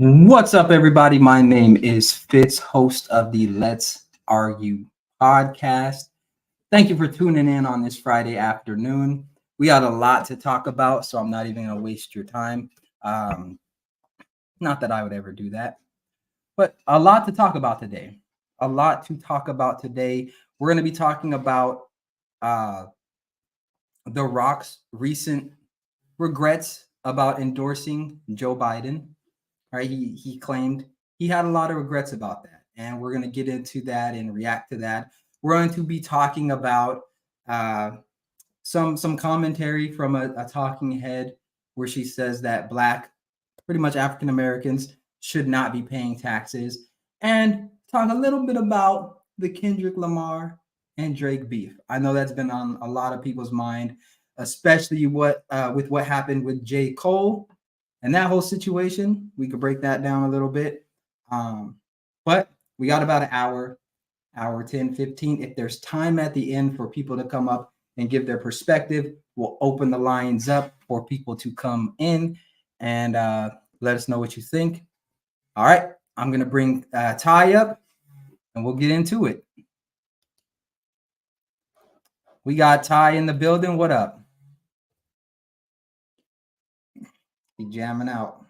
What's up, everybody? My name is Fitz, host of the Let's Argue podcast. Thank you for tuning in on this Friday afternoon. We got a lot to talk about, so I'm not even going to waste your time. Not that I would ever do that, but a lot to talk about today. We're going to be talking about The Rock's recent regrets about endorsing Joe Biden. Right, he claimed he had a lot of regrets about that, and we're going to get into that and react to that. We're going to be talking about some commentary from a talking head where she says that pretty much African Americans should not be paying taxes, and talk a little bit about the Kendrick Lamar and Drake beef. I know that's been on a lot of people's mind, especially with what happened with J. Cole. And that whole situation, we could break that down a little bit. But we got about an hour 10, 15. If there's time at the end for people to come up and give their perspective, we'll open the lines up for people to come in and let us know what you think. All right, I'm going to bring Ty up and we'll get into it. We got Ty in the building. What up? He jamming out.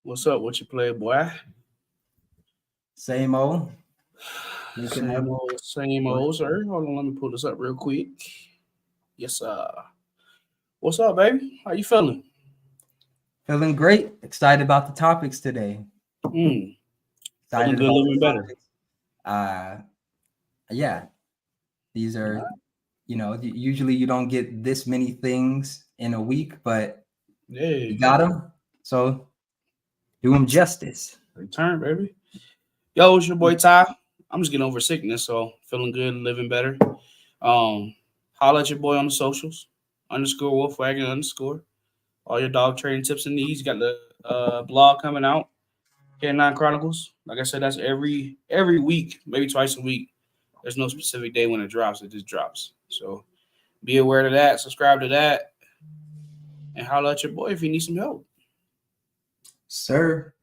What's up? What you play, boy? Same old. Same old, sir. Hold on, let me pull this up real quick. Yes, sir. What's up, baby? How you feeling? Feeling great. Excited about the topics today. Feeling good, living better. Yeah. These are, usually you don't get this many things in a week, but you got them. So do them justice. Return, baby. Yo, it's your boy Ty. I'm just getting over sickness, so feeling good, living better. Holla at your boy on the socials. _Wolfwagon_. All your dog training tips and needs. Got the blog coming out. K9 Chronicles. Like I said, that's every week, maybe twice a week. There's no specific day when it drops. It just drops. So be aware of that. Subscribe to that. And holla at your boy if you need some help. Sir,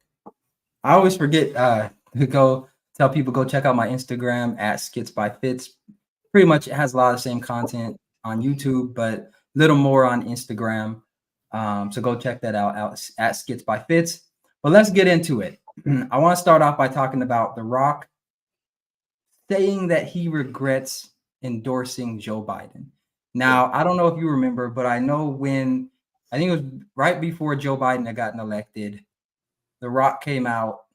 I always forget to go tell people go check out my Instagram at Skits by Fitz. Pretty much it has a lot of the same content on YouTube, but a little more on Instagram. So go check that out at Skits by Fitz. But let's get into it. I want to start off by talking about The Rock saying that he regrets endorsing Joe Biden. Now, I don't know if you remember, but I know I think it was right before Joe Biden had gotten elected, The Rock came out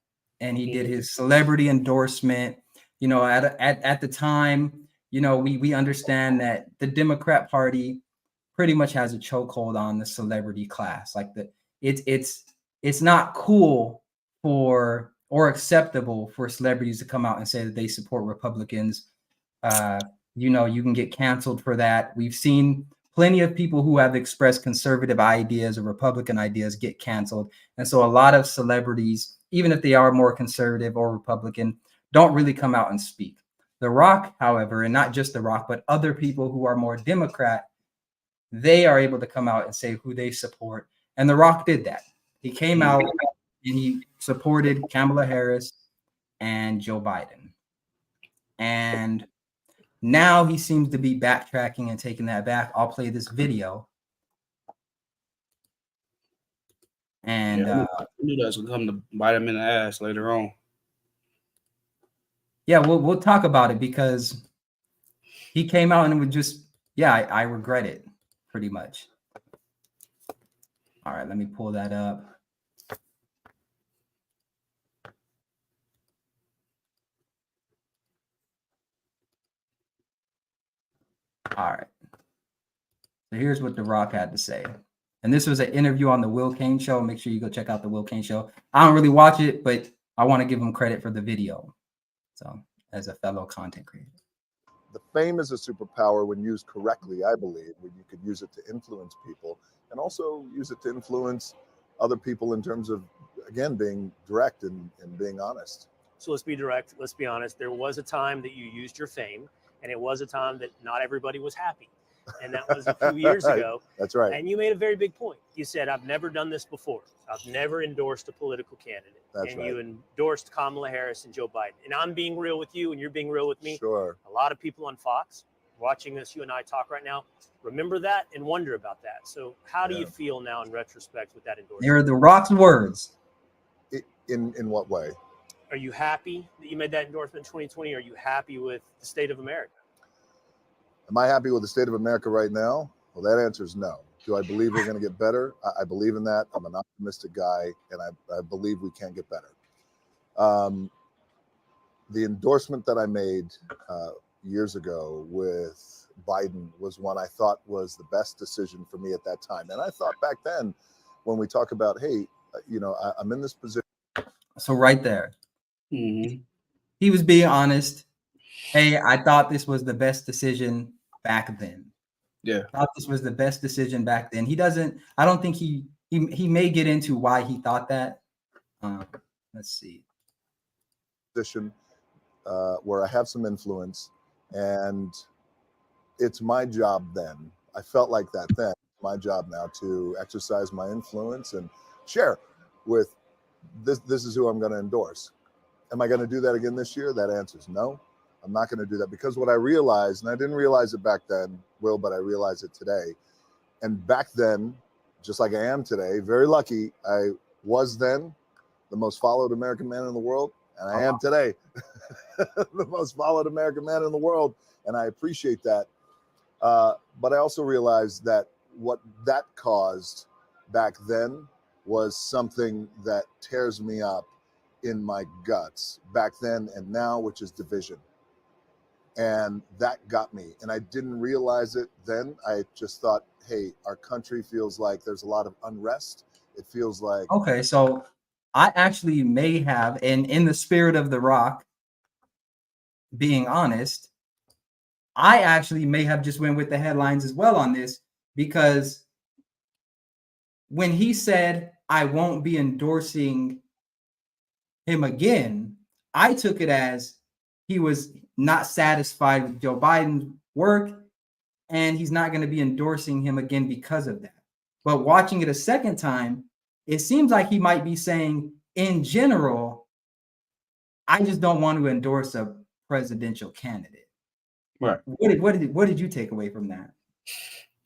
and he did his celebrity endorsement. At the time, we understand that the Democrat Party pretty much has a chokehold on the celebrity class. Like it's not cool or acceptable for celebrities to come out and say that they support Republicans. You can get canceled for that. We've seen plenty of people who have expressed conservative ideas or Republican ideas get canceled. And so a lot of celebrities, even if they are more conservative or Republican, don't really come out and speak. The Rock, however, and not just The Rock, but other people who are more Democrat, they are able to come out and say who they support. And The Rock did that. He came out and he supported Kamala Harris and Joe Biden. And now he seems to be backtracking and taking that back. I'll play this video. And I knew that's gonna come to bite him in the ass later on. Yeah, we'll talk about it because he came out and would just, I regret it pretty much. All right, let me pull that up. All right. So here's what The Rock had to say. And this was an interview on the Will Kane Show. Make sure you go check out the Will Kane Show. I don't really watch it, but I want to give him credit for the video. So as a fellow content creator. The fame is a superpower when used correctly, I believe, when you could use it to influence people and also use it to influence other people in terms of, again, being direct and being honest. So let's be direct. Let's be honest. There was a time that you used your fame, and it was a time that not everybody was happy. and that was a few years ago. That's right. And you made a very big point. You said, I've never done this before. I've never endorsed a political candidate. That's and right. you endorsed Kamala Harris and Joe Biden. And I'm being real with you, and you're being real with me. Sure. A lot of people on Fox watching us, you and I talk right now, remember that and wonder about that. So how do you feel now in retrospect with that endorsement? They're the Rock's words. In what way? Are you happy that you made that endorsement in 2020? Are you happy with the state of America? Am I happy with the state of America right now? Well, that answer is no. Do I believe we're going to get better? I believe in that. I'm an optimistic guy, and I believe we can get better. The endorsement that I made years ago with Biden was one I thought was the best decision for me at that time. And I thought back then, when we talk about, hey, I'm in this position. So right there, Mm-hmm. he was being honest. Hey, I thought this was the best decision back then. Yeah. I thought this was the best decision back then. I don't think he may get into why he thought that. Let's see. Position where I have some influence, and it's my job then. I felt like that then. My job now to exercise my influence and share with this is who I'm going to endorse. Am I going to do that again this year? That answer is no. I'm not going to do that, because what I realized, and I didn't realize it back then, Will, but I realize it today. And back then, just like I am today, very lucky, I was then the most followed American man in the world, and I am today the most followed American man in the world, and I appreciate that. But I also realized that what that caused back then was something that tears me up in my guts back then and now, which is division. And that got me. And I didn't realize it then. I just thought, hey, our country feels like there's a lot of unrest. It feels like. Okay, so I actually may have, and in the spirit of The Rock, being honest, I actually may have just went with the headlines as well on this, because when he said, I won't be endorsing him again, I took it as he was not satisfied with Joe Biden's work, and he's not going to be endorsing him again because of that. But watching it a second time, it seems like he might be saying, in general, I just don't want to endorse a presidential candidate. Right. What did you take away from that?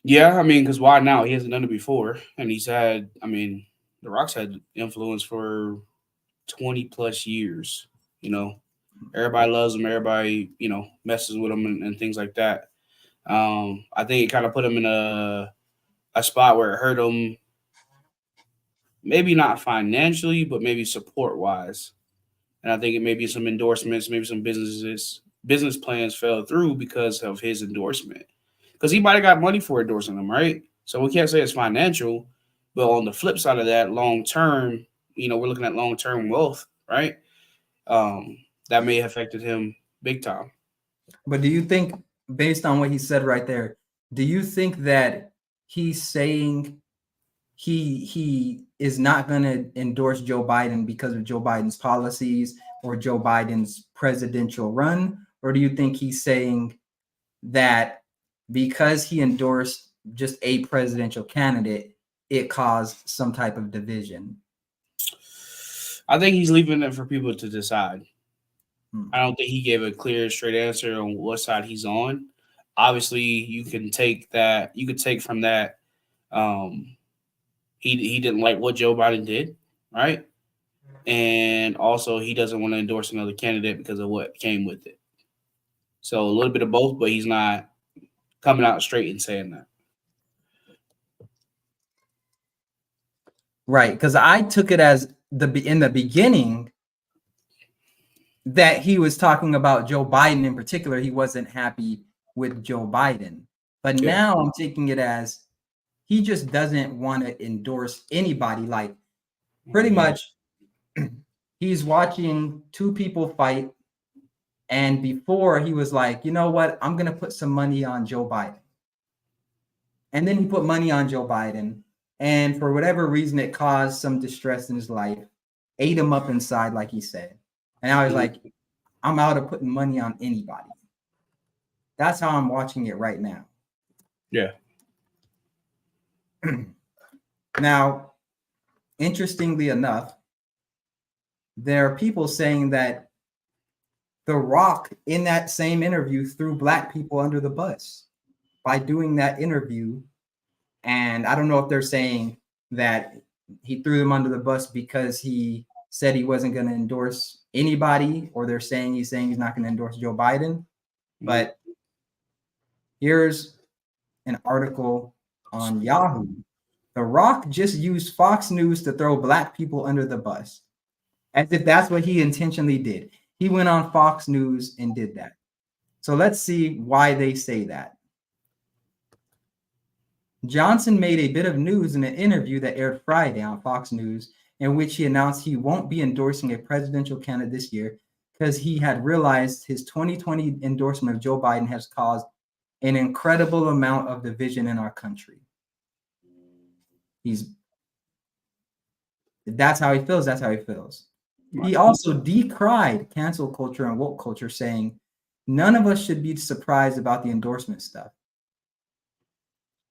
Yeah, I mean, because why now? He hasn't done it before, and he's had. I mean, The Rock's had influence for 20 plus years. Everybody loves him. Everybody, messes with him and things like that. I think it kind of put him in a spot where it hurt him. Maybe not financially, but maybe support wise. And I think it may be some endorsements, maybe some business plans fell through because of his endorsement. Because he might have got money for endorsing them, right? So we can't say it's financial, but on the flip side of that, long term, we're looking at long term wealth, right? That may have affected him big time. But do you think, based on what he said right there, do you think that he's saying he is not going to endorse Joe Biden because of Joe Biden's policies or Joe Biden's presidential run? Or do you think he's saying that because he endorsed just a presidential candidate, it caused some type of division? I think he's leaving it for people to decide. I don't think he gave a clear, straight answer on what side he's on. Obviously, you can take that. You could take from that. He didn't like what Joe Biden did, right? And also, he doesn't want to endorse another candidate because of what came with it. So a little bit of both, but he's not coming out straight and saying that. Right, because I took it as in the beginning that he was talking about Joe Biden in particular. He wasn't happy with Joe Biden. But now I'm taking it as he just doesn't want to endorse anybody. Like, pretty much he's watching two people fight. And before he was like, you know what? I'm going to put some money on Joe Biden. And then he put money on Joe Biden. And for whatever reason, it caused some distress in his life, ate him up inside, like he said. And I was like, I'm out of putting money on anybody. That's how I'm watching it right now. Yeah. Now, interestingly enough, there are people saying that The Rock in that same interview threw black people under the bus by doing that interview. And I don't know if they're saying that he threw them under the bus because he said he wasn't going to endorse anybody, or they're saying he's not going to endorse Joe Biden. But here's an article on Yahoo. The Rock just used Fox News to throw black people under the bus, as if that's what he intentionally did. He went on Fox News and did that. So let's see why they say that. Johnson made a bit of news in an interview that aired Friday on Fox News, in which he announced he won't be endorsing a presidential candidate this year because he had realized his 2020 endorsement of Joe Biden has caused an incredible amount of division in our country. That's how he feels. That's how he feels. He also decried cancel culture and woke culture, saying, none of us should be surprised about the endorsement stuff.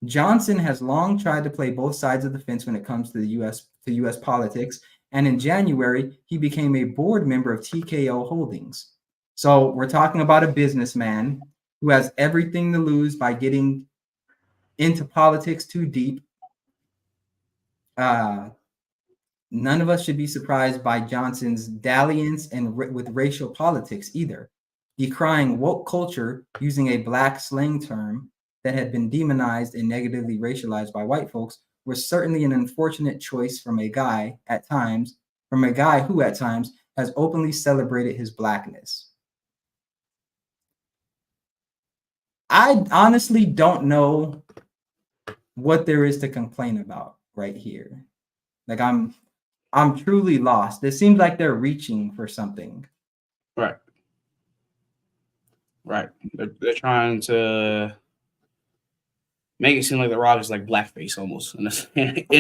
Johnson has long tried to play both sides of the fence when it comes to U.S. politics, and in January, he became a board member of TKO Holdings. So we're talking about a businessman who has everything to lose by getting into politics too deep. None of us should be surprised by Johnson's dalliance with racial politics either, decrying woke culture using a black slang term that had been demonized and negatively racialized by white folks was certainly an unfortunate choice from a guy who at times has openly celebrated his blackness. I honestly don't know what there is to complain about right here. Like I'm truly lost. It seems like they're reaching for something. Right. They're trying to make it seem like The Rock is like blackface almost in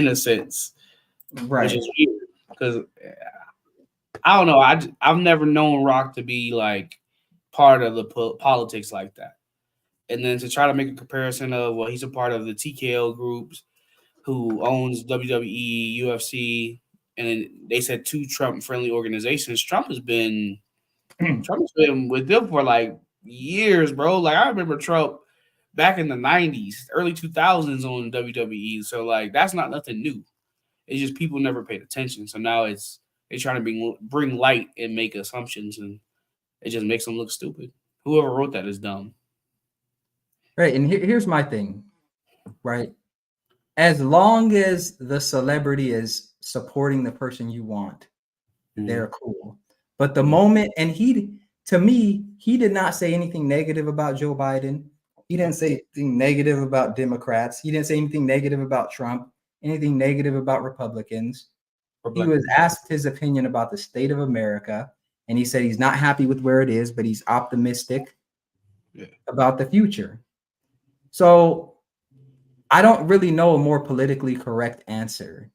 a sense, right? Which is weird because I don't know. I've never known Rock to be like part of the politics like that, and then to try to make a comparison of he's a part of the TKO groups who owns WWE, UFC, and then they said 2 Trump-friendly organizations. Trump has been with them for like years, bro. Like I remember Trump back in the 90s, early 2000s on WWE. So like that's not nothing new. It's just people never paid attention. So now they're trying to bring light and make assumptions, and it just makes them look stupid. Whoever wrote that is dumb. Right, and here's my thing, right? As long as the celebrity is supporting the person you want, they're cool. But the moment, and to me, he did not say anything negative about Joe Biden. He didn't say anything negative about Democrats. He didn't say anything negative about Trump, anything negative about Republicans. He was asked his opinion about the state of America, and he said he's not happy with where it is, but he's optimistic about the future. So I don't really know a more politically correct answer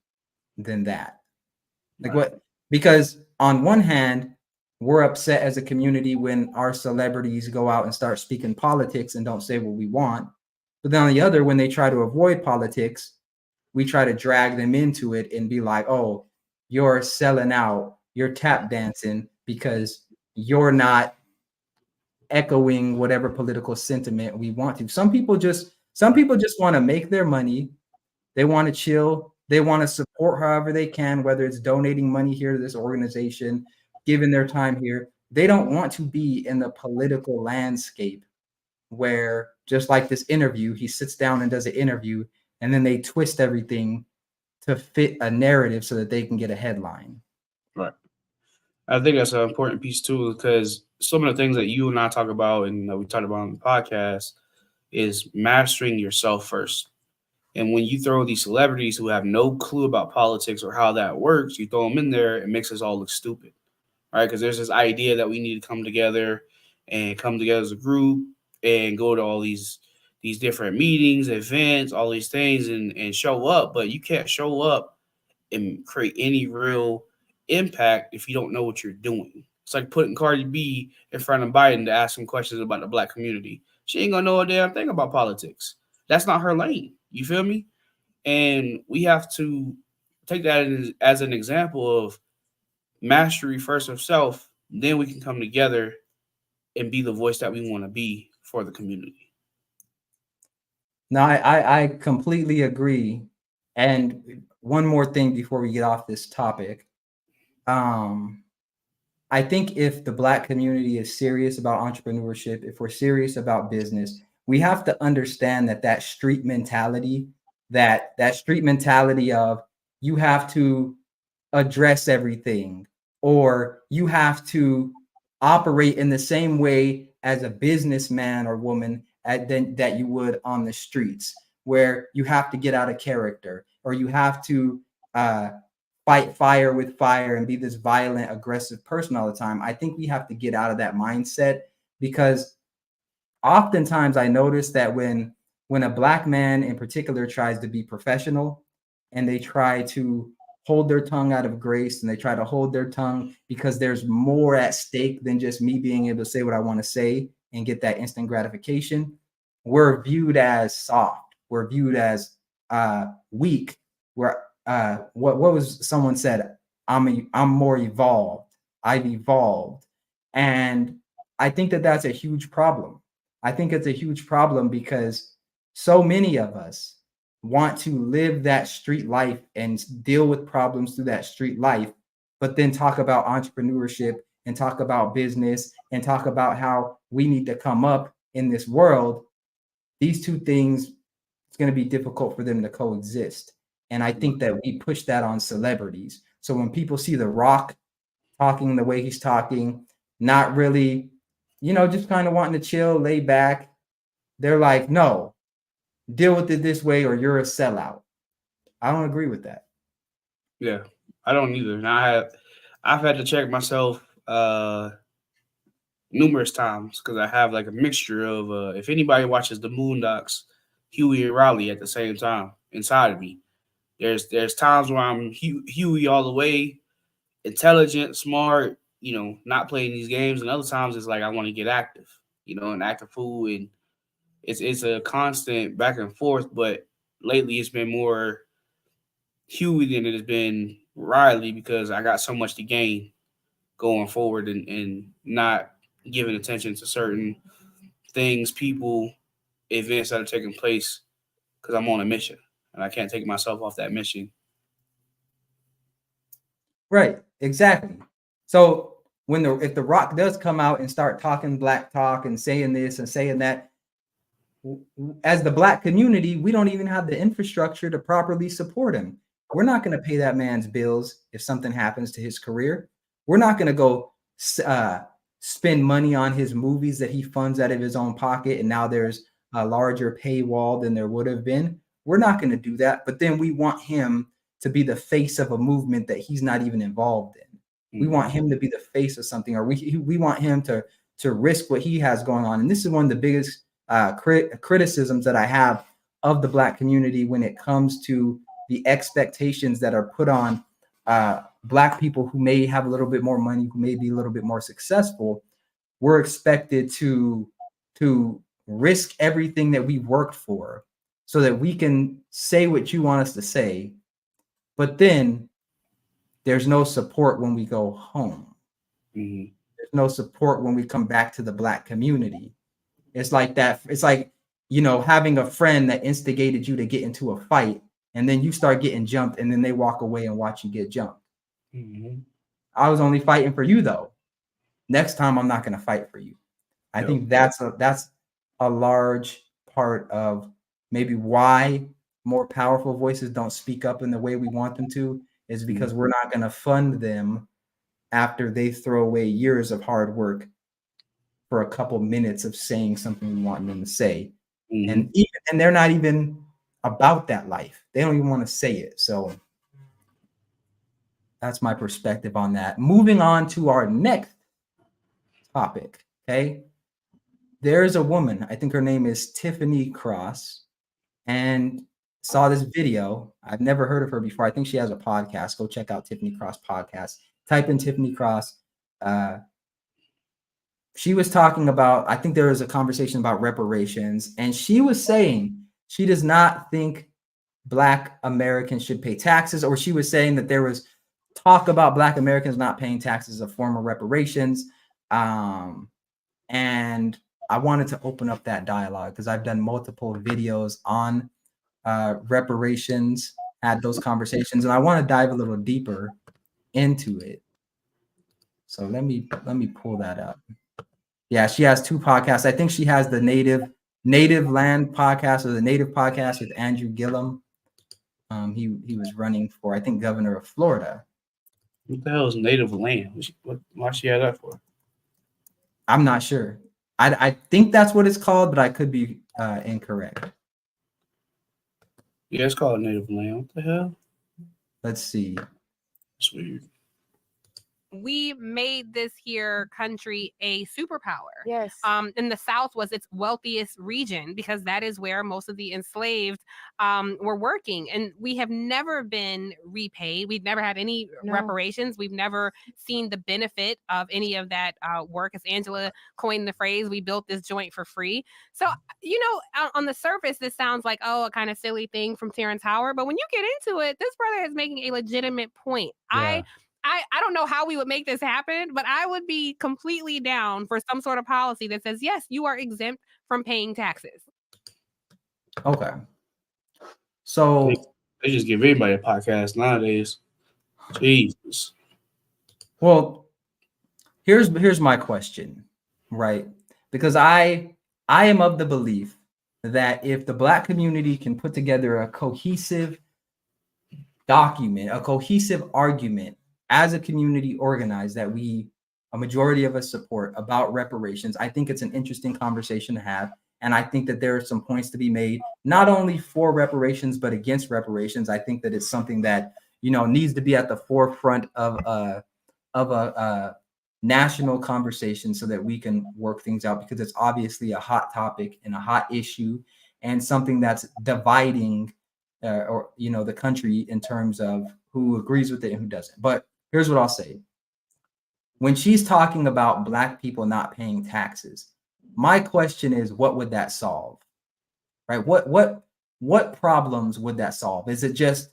than that. Like what? Because on one hand, we're upset as a community when our celebrities go out and start speaking politics and don't say what we want. But then on the other, when they try to avoid politics, we try to drag them into it and be like, oh, you're selling out, you're tap dancing because you're not echoing whatever political sentiment we want to. Some people just want to make their money. They want to chill. They want to support however they can, whether it's donating money here to this organization, giving their time here. They don't want to be in the political landscape where, just like this interview, he sits down and does an interview, and then they twist everything to fit a narrative so that they can get a headline. Right. I think that's an important piece too, because some of the things that you and I talk about and we talked about on the podcast is mastering yourself first. And when you throw these celebrities who have no clue about politics or how that works, you throw them in there, it makes us all look stupid, right? Because there's this idea that we need to come together as a group and go to all these different meetings, events, all these things and show up. But you can't show up and create any real impact if you don't know what you're doing. It's like putting Cardi B in front of Biden to ask him questions about the black community. She ain't gonna know a damn thing about politics. That's not her lane. You feel me? And we have to take that as an example of mastery first of self. Then we can come together and be the voice that we want to be for the community. No, I completely agree. And one more thing before we get off this topic. I think if the Black community is serious about entrepreneurship, if we're serious about business, we have to understand that street mentality, that street mentality of you have to address everything, or you have to operate in the same way as a businessman or woman that you would on the streets, where you have to get out of character, or you have to fight fire with fire and be this violent, aggressive person all the time. I think we have to get out of that mindset, because oftentimes I notice that when a Black man in particular tries to be professional and they try to hold their tongue out of grace, and they try to hold their tongue because there's more at stake than just me being able to say what I want to say and get that instant gratification, we're viewed as soft. We're viewed as weak. We're what was someone said? I'm more evolved. I've evolved, and I think that's a huge problem. I think it's a huge problem because so many of us want to live that street life and deal with problems through that street life, but then talk about entrepreneurship and talk about business and talk about how we need to come up in this world. These two things, it's going to be difficult for them to coexist. And I think that we push that on celebrities. So when people see The Rock talking the way he's talking, not really, just kind of wanting to chill, lay back, they're like, no, deal with it this way or you're a sellout. I don't agree with that. Yeah, I don't either. And I've had to check myself numerous times, because I have like a mixture of if anybody watches the Moondocks, Huey and Riley at the same time inside of me. There's times where I'm Huey all the way, intelligent, smart, not playing these games, and other times it's like I want to get active, and act a fool, and it's a constant back and forth. But lately it's been more Huey than it has been Riley, because I got so much to gain going forward, and not giving attention to certain things, people, events that are taking place, because I'm on a mission and I can't take myself off that mission. Right, exactly. So if The Rock does come out and start talking Black talk and saying this and saying that, as the Black community, we don't even have the infrastructure to properly support him. We're not going to pay that man's bills if something happens to his career. We're not going to go spend money on his movies that he funds out of his own pocket, and now there's a larger paywall than there would have been. We're not going to do that. But then we want him to be the face of a movement that he's not even involved in. Mm-hmm. We want him to be the face of something, or we want him to risk what he has going on. And this is one of the biggest criticisms that I have of the Black community when it comes to the expectations that are put on Black people who may have a little bit more money, who may be a little bit more successful. We're expected to risk everything that we worked for so that we can say what you want us to say. But then there's no support when we go home. Mm-hmm. There's no support when we come back to the Black community. It's like that. It's like, having a friend that instigated you to get into a fight, and then you start getting jumped, and then they walk away and watch you get jumped. Mm-hmm. I was only fighting for you, though. Next time, I'm not going to fight for you. I think that's a large part of maybe why more powerful voices don't speak up in the way we want them to, is because we're not going to fund them after they throw away years of hard work for a couple minutes of saying something we want them to say. Mm-hmm. And they're not even about that life. They don't even want to say it. So that's my perspective on that. Moving on to our next topic. Okay. There's a woman, I think her name is Tiffany Cross, and saw this video. I've never heard of her before. I think she has a podcast. Go check out Tiffany Cross podcast. Type in Tiffany Cross. She was talking about, I think there was a conversation about reparations, and she was saying She does not think Black Americans should pay taxes, or she was saying that there was talk about Black Americans not paying taxes as a form of reparations. And I wanted to open up that dialogue because I've done multiple videos on reparations, had those conversations, and I want to dive a little deeper into it. So let me pull that up. Yeah, she has 2 podcasts. I think she has the Native Land podcast, or the Native podcast with Andrew Gillum. He was running for, I think, governor of Florida. What the hell is native land? Why she had that for? I'm not sure. I think that's what it's called, but I could be incorrect. Yeah, it's called native land. What the hell? Let's see. That's weird. We made this here country a superpower. Yes. And the South was its wealthiest region because that is where most of the enslaved were working. And we have never been repaid. We've never had any reparations. We've never seen the benefit of any of that work. As Angela coined the phrase, we built this joint for free. So, you know, on the surface, this sounds like, oh, a kind of silly thing from Terrence Howard. But when you get into it, this brother is making a legitimate point. Yeah. I don't know how we would make this happen, but I would be completely down for some sort of policy that says, yes, you are exempt from paying taxes. Okay. So they just give everybody a podcast nowadays. Jesus. Well, here's my question, right? Because I am of the belief that if the Black community can put together a cohesive document, a cohesive argument as a community organized that a majority of us support about reparations, I think it's an interesting conversation to have. And I think that there are some points to be made, not only for reparations, but against reparations. I think that it's something that, you know, needs to be at the forefront of a national conversation so that we can work things out, because it's obviously a hot topic and a hot issue and something that's dividing or, you know, the country in terms of who agrees with it and who doesn't. But here's what I'll say. When she's talking about Black people not paying taxes, my question is, what would that solve? Right? What problems would that solve? Is it just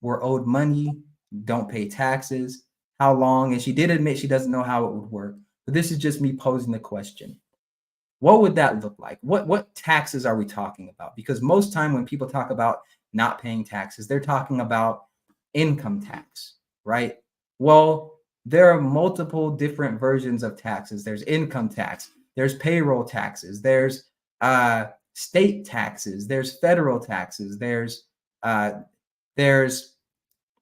we're owed money, don't pay taxes? How long? And she did admit she doesn't know how it would work. But this is just me posing the question. What would that look like? What taxes are we talking about? Because most time when people talk about not paying taxes, they're talking about income tax, right? Well, there are multiple different versions of taxes. There's income tax, there's payroll taxes, there's state taxes, there's federal taxes, there's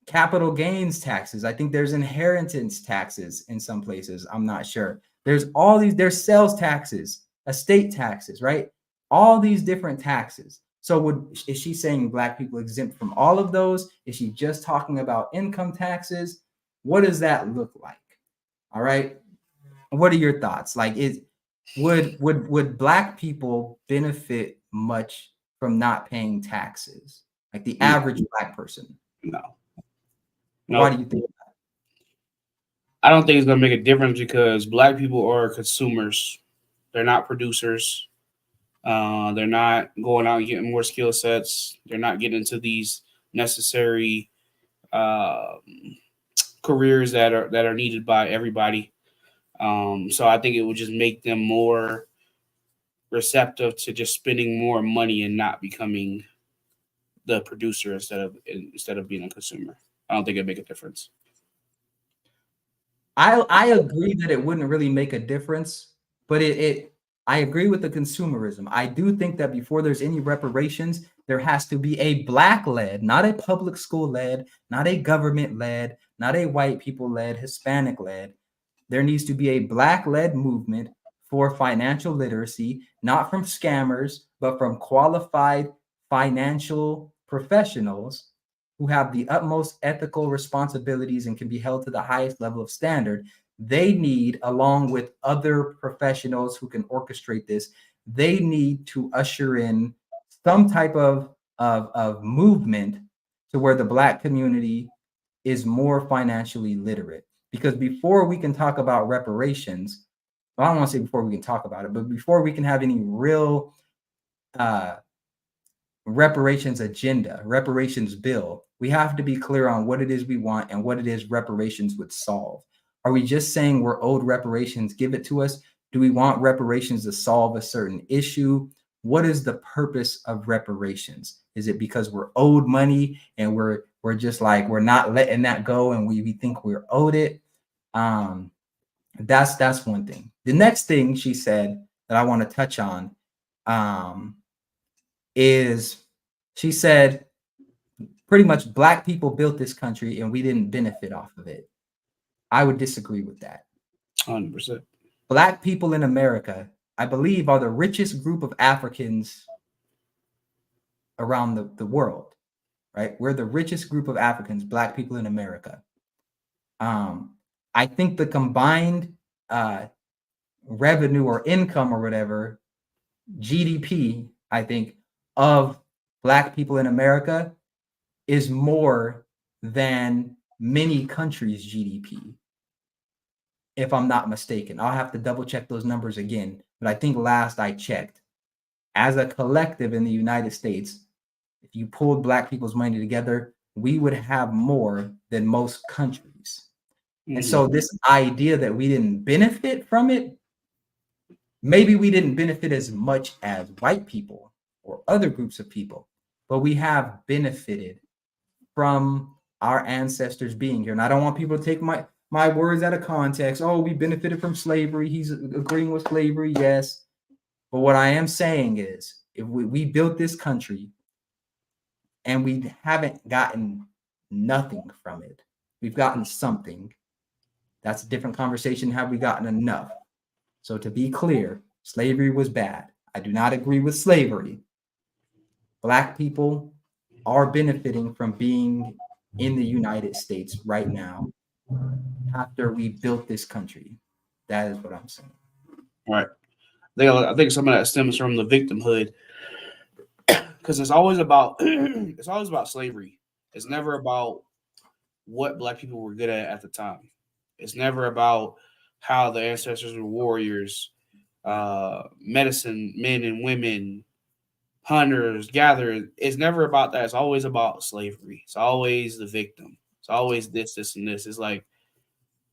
capital gains taxes. I think there's inheritance taxes in some places. I'm not sure. There's all these, there's sales taxes, estate taxes, right? All these different taxes. So is she saying Black people exempt from all of those? Is she just talking about income taxes? What does that look like? All right. What are your thoughts? Like, would Black people benefit much from not paying taxes? Like the average Black person? No. Why do you think that? I don't think it's going to make a difference because Black people are consumers. They're not producers. They're not going out and getting more skill sets. They're not getting into these necessary careers that are needed by everybody. So I think it would just make them more receptive to just spending more money and not becoming the producer instead of being a consumer. I don't think it'd make a difference. I agree that it wouldn't really make a difference, but I agree with the consumerism. I do think that before there's any reparations, there has to be a Black-led, not a public school-led, not a government-led, not a white people-led, Hispanic-led. There needs to be a Black-led movement for financial literacy, not from scammers, but from qualified financial professionals who have the utmost ethical responsibilities and can be held to the highest level of standard. They need, along with other professionals who can orchestrate this, they need to usher in some type of movement to where the Black community is more financially literate. Because before we can talk about reparations, well, I don't want to say before we can talk about it, but before we can have any real reparations agenda, reparations bill. We have to be clear on what it is we want and what it is reparations would solve. Are we just saying we're owed reparations, give it to us? Do we want reparations to solve a certain issue? What is the purpose of reparations? Is it because we're owed money and we're just like, we're not letting that go and we think we're owed it? That's one thing. The next thing she said that I want to touch on is she said pretty much Black people built this country and we didn't benefit off of it. I would disagree with that. 100%. Black people in America, I believe, are the richest group of Africans around the world, right? We're the richest group of Africans, Black people in America. I think the combined revenue or income or whatever, GDP, I think, of Black people in America is more than many countries' GDP, if I'm not mistaken. I'll have to double check those numbers again, but I think last I checked, as a collective in the United States, if you pulled Black people's money together, we would have more than most countries. And so this idea that we didn't benefit from it, maybe we didn't benefit as much as white people or other groups of people, but we have benefited from our ancestors being here. And I don't want people to take my words out of context. Oh, we benefited from slavery. He's agreeing with slavery. Yes. But what I am saying is, if we built this country and we haven't gotten nothing from it, we've gotten something. That's a different conversation. Have we gotten enough? So to be clear, slavery was bad. I do not agree with slavery. Black people are benefiting from being in the United States right now after we built this country. That is what I'm saying. All right. I think some of that stems from the victimhood, because it's always about slavery. It's never about what Black people were good at the time. It's never about how the ancestors were warriors, medicine men and women, hunters, gatherers. It's never about that. It's always about slavery. It's always the victim. It's always this, and this. It's like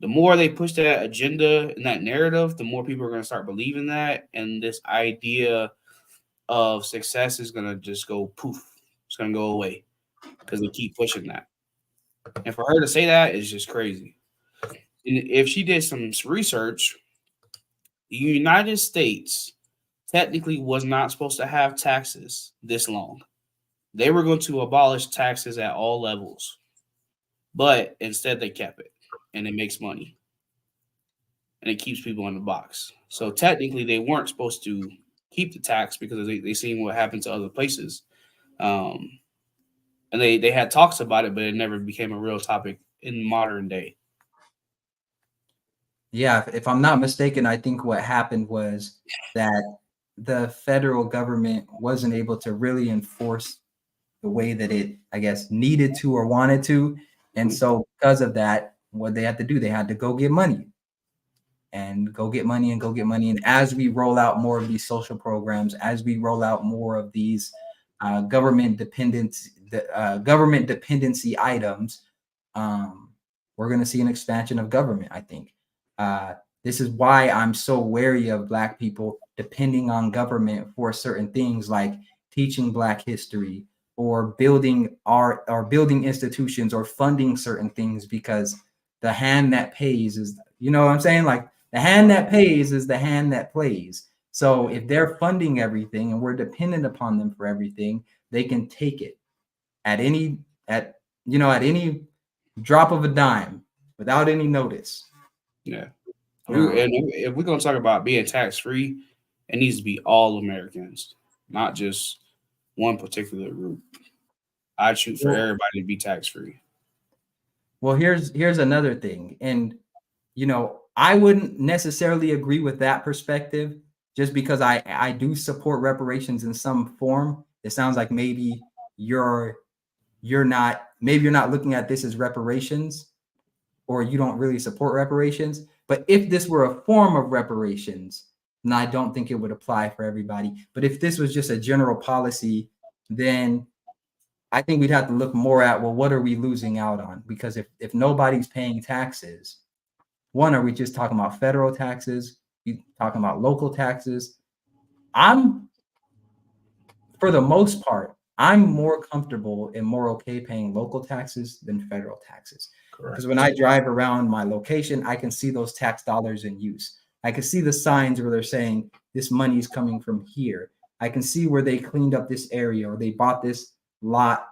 the more they push that agenda and that narrative, the more people are going to start believing that. And this idea of success is going to just go poof. It's going to go away because they keep pushing that. And for her to say that is just crazy. And if she did some research, the United States technically was not supposed to have taxes this long. They were going to abolish taxes at all levels, but instead they kept it, and it makes money, and it keeps people in the box. So technically they weren't supposed to keep the tax because they seen what happened to other places. And they had talks about it, but it never became a real topic in modern day. Yeah, if I'm not mistaken, I think what happened was that the federal government wasn't able to really enforce the way that it, I guess, needed to or wanted to. And so because of that, what they had to do, they had to go get money and go get money and go get money. And as we roll out more of these social programs, as we roll out more of these government dependency items, we're going to see an expansion of government, I think. This is why I'm so wary of Black people depending on government for certain things like teaching Black history or building art or building institutions or funding certain things, because the hand that pays is, you know what I'm saying? Like the hand that pays is the hand that plays. So if they're funding everything and we're dependent upon them for everything, they can take it at any drop of a dime without any notice. Yeah. And if we're going to talk about being tax-free, it needs to be all Americans, not just one particular group. I'd shoot for everybody to be tax-free. Well, here's another thing. And, I wouldn't necessarily agree with that perspective just because I do support reparations in some form. It sounds like maybe you're not looking at this as reparations, or you don't really support reparations. But if this were a form of reparations, then I don't think it would apply for everybody. But if this was just a general policy then I think we'd have to look more at, well, what are we losing out on? Because if nobody's paying taxes, one, are we just talking about federal taxes? You talking about local taxes? For the most part, I'm more comfortable and more okay paying local taxes than federal taxes. Because when I drive around my location, I can see those tax dollars in use. I can see the signs where they're saying this money is coming from here. I can see where they cleaned up this area or they bought this lot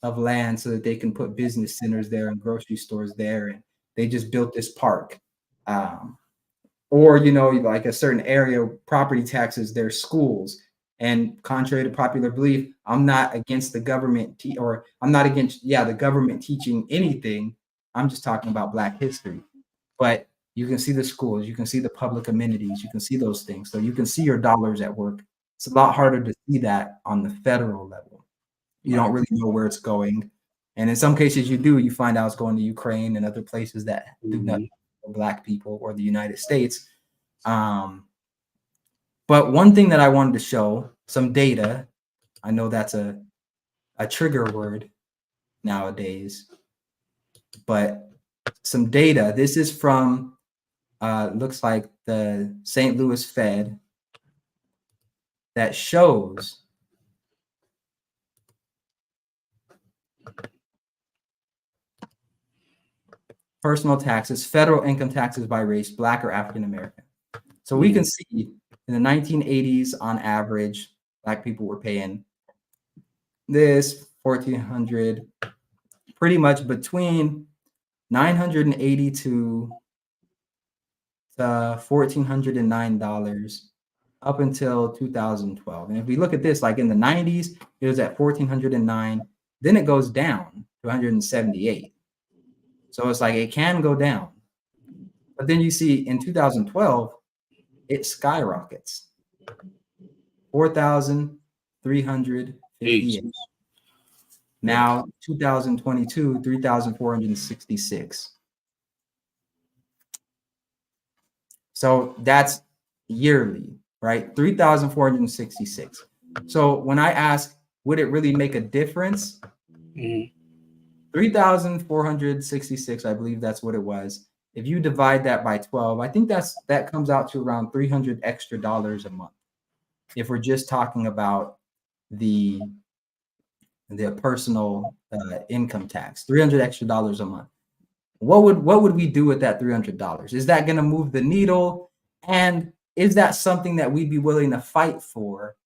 of land so that they can put business centers there and grocery stores there, and they just built this park. Or, like a certain area, property taxes, their schools. And contrary to popular belief, I'm not against the government I'm not against, the government teaching anything. I'm just talking about Black history. But you can see the schools, you can see the public amenities, you can see those things. So you can see your dollars at work. It's a lot harder to see that on the federal level. You don't really know where it's going. And in some cases you do, you find out it's going to Ukraine and other places that do nothing for Black people or the United States. But one thing that I wanted to show, some data, I know that's a trigger word nowadays, but some data. This is from, looks like the St. Louis Fed, that shows personal taxes, federal income taxes by race, Black or African American. So we can see in the 1980s, on average, Black people were paying this $1,400, pretty much between $982 to $1,409 up until 2012. And if we look at this, like in the 90s, it was at $1,409. Then it goes down to $178. So it's like it can go down. But then you see in 2012, it skyrockets. 4,358. Now 2022, 3,466. So that's yearly, right? 3,466. So when I ask, would it really make a difference? 3,466, I believe that's what it was. If you divide that by 12, I think that comes out to around $300 extra a month. If we're just talking about the personal income tax, $300 extra a month. What would we do with that $300? Is that going to move the needle? And is that something that we'd be willing to fight for?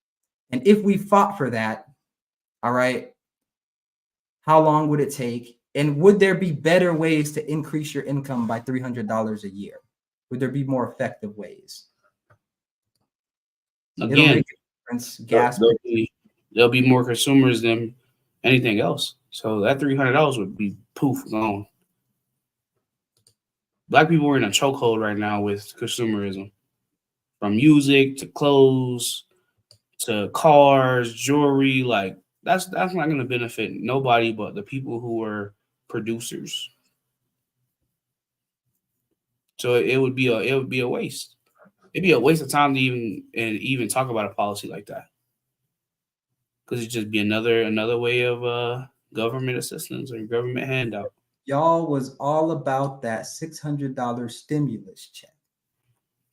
And if we fought for that, all right, how long would it take? And would there be better ways to increase your income by $300 a year? Would there be more effective ways? Again, it'll make a difference. Gas. There'll be more consumers than anything else. So that $300 would be poof gone. Black people are in a chokehold right now with consumerism, from music to clothes to cars, jewelry. Like that's not going to benefit nobody but the people who are producers. So it would be a waste. It'd be a waste of time to even talk about a policy like that, because it'd just be another way of government assistance or government handout. Y'all was all about that $600 stimulus check.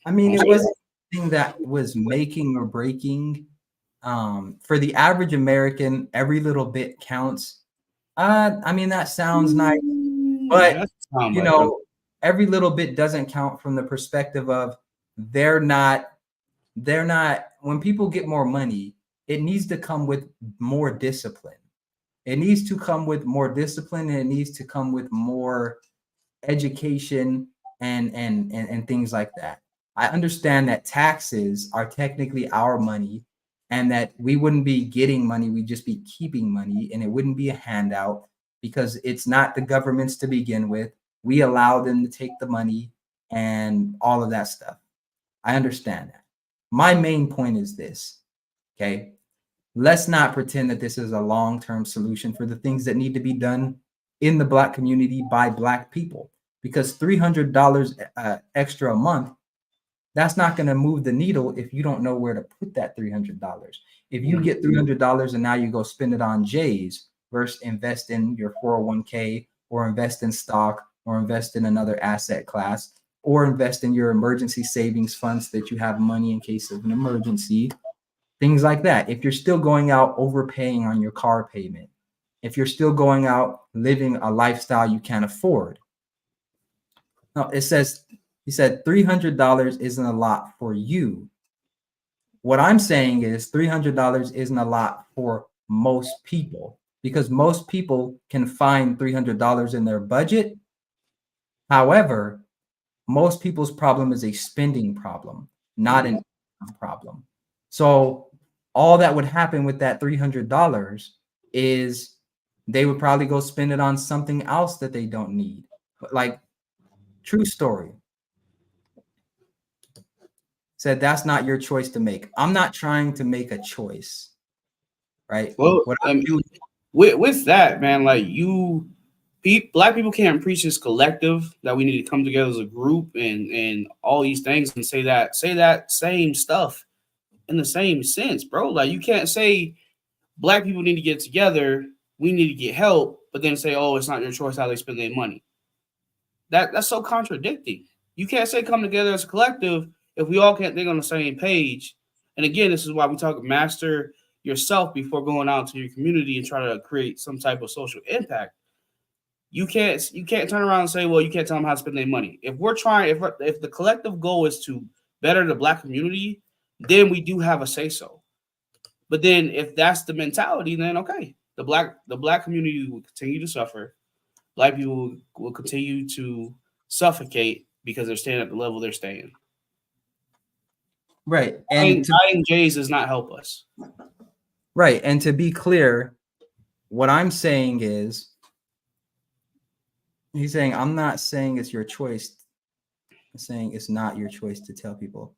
I mean, it wasn't anything that was making or breaking. For the average American, every little bit counts. I mean, that sounds nice, but every little bit doesn't count from the perspective of they're not, when people get more money, it needs to come with more discipline. It needs to come with more discipline, and it needs to come with more education and things like that. I understand that taxes are technically our money, and that we wouldn't be getting money, we'd just be keeping money, and it wouldn't be a handout because it's not the government's to begin with. We allow them to take the money and all of that stuff. I understand that. My main point is this, okay? Let's not pretend that this is a long-term solution for the things that need to be done in the Black community by Black people, because $300 extra a month That's not going to move the needle if you don't know where to put that $300. If you get $300 and now you go spend it on J's versus invest in your 401k or invest in stock or invest in another asset class or invest in your emergency savings funds that you have money in case of an emergency, things like that. If you're still going out overpaying on your car payment, if you're still going out living a lifestyle you can't afford. No, he said $300 isn't a lot for you. What I'm saying is $300 isn't a lot for most people because most people can find $300 in their budget. However, most people's problem is a spending problem, not an income problem. So all that would happen with that $300 is they would probably go spend it on something else that they don't need. Like, true story. Said that's not your choice to make. I'm not trying to make a choice, right? Well, what I'm doing with that, man, like Black people can't preach this collective that we need to come together as a group and all these things and say that same stuff in the same sense, bro. Like, you can't say Black people need to get together, we need to get help, but then say, oh, it's not your choice how they spend their money. That's so contradicting. You can't say come together as a collective if we all can't think on the same page. And again, this is why we talk master yourself before going out to your community and try to create some type of social impact. You can't turn around and say, well, you can't tell them how to spend their money. If we're trying, if the collective goal is to better the Black community, then we do have a say so. But then if that's the mentality, then okay, the black community will continue to suffer. Black people will continue to suffocate because they're staying at the level they're staying. right. And dying J's does not help us. Right. And to be clear, what I'm saying is, he's saying, I'm not saying it's your choice. I'm saying it's not your choice to tell people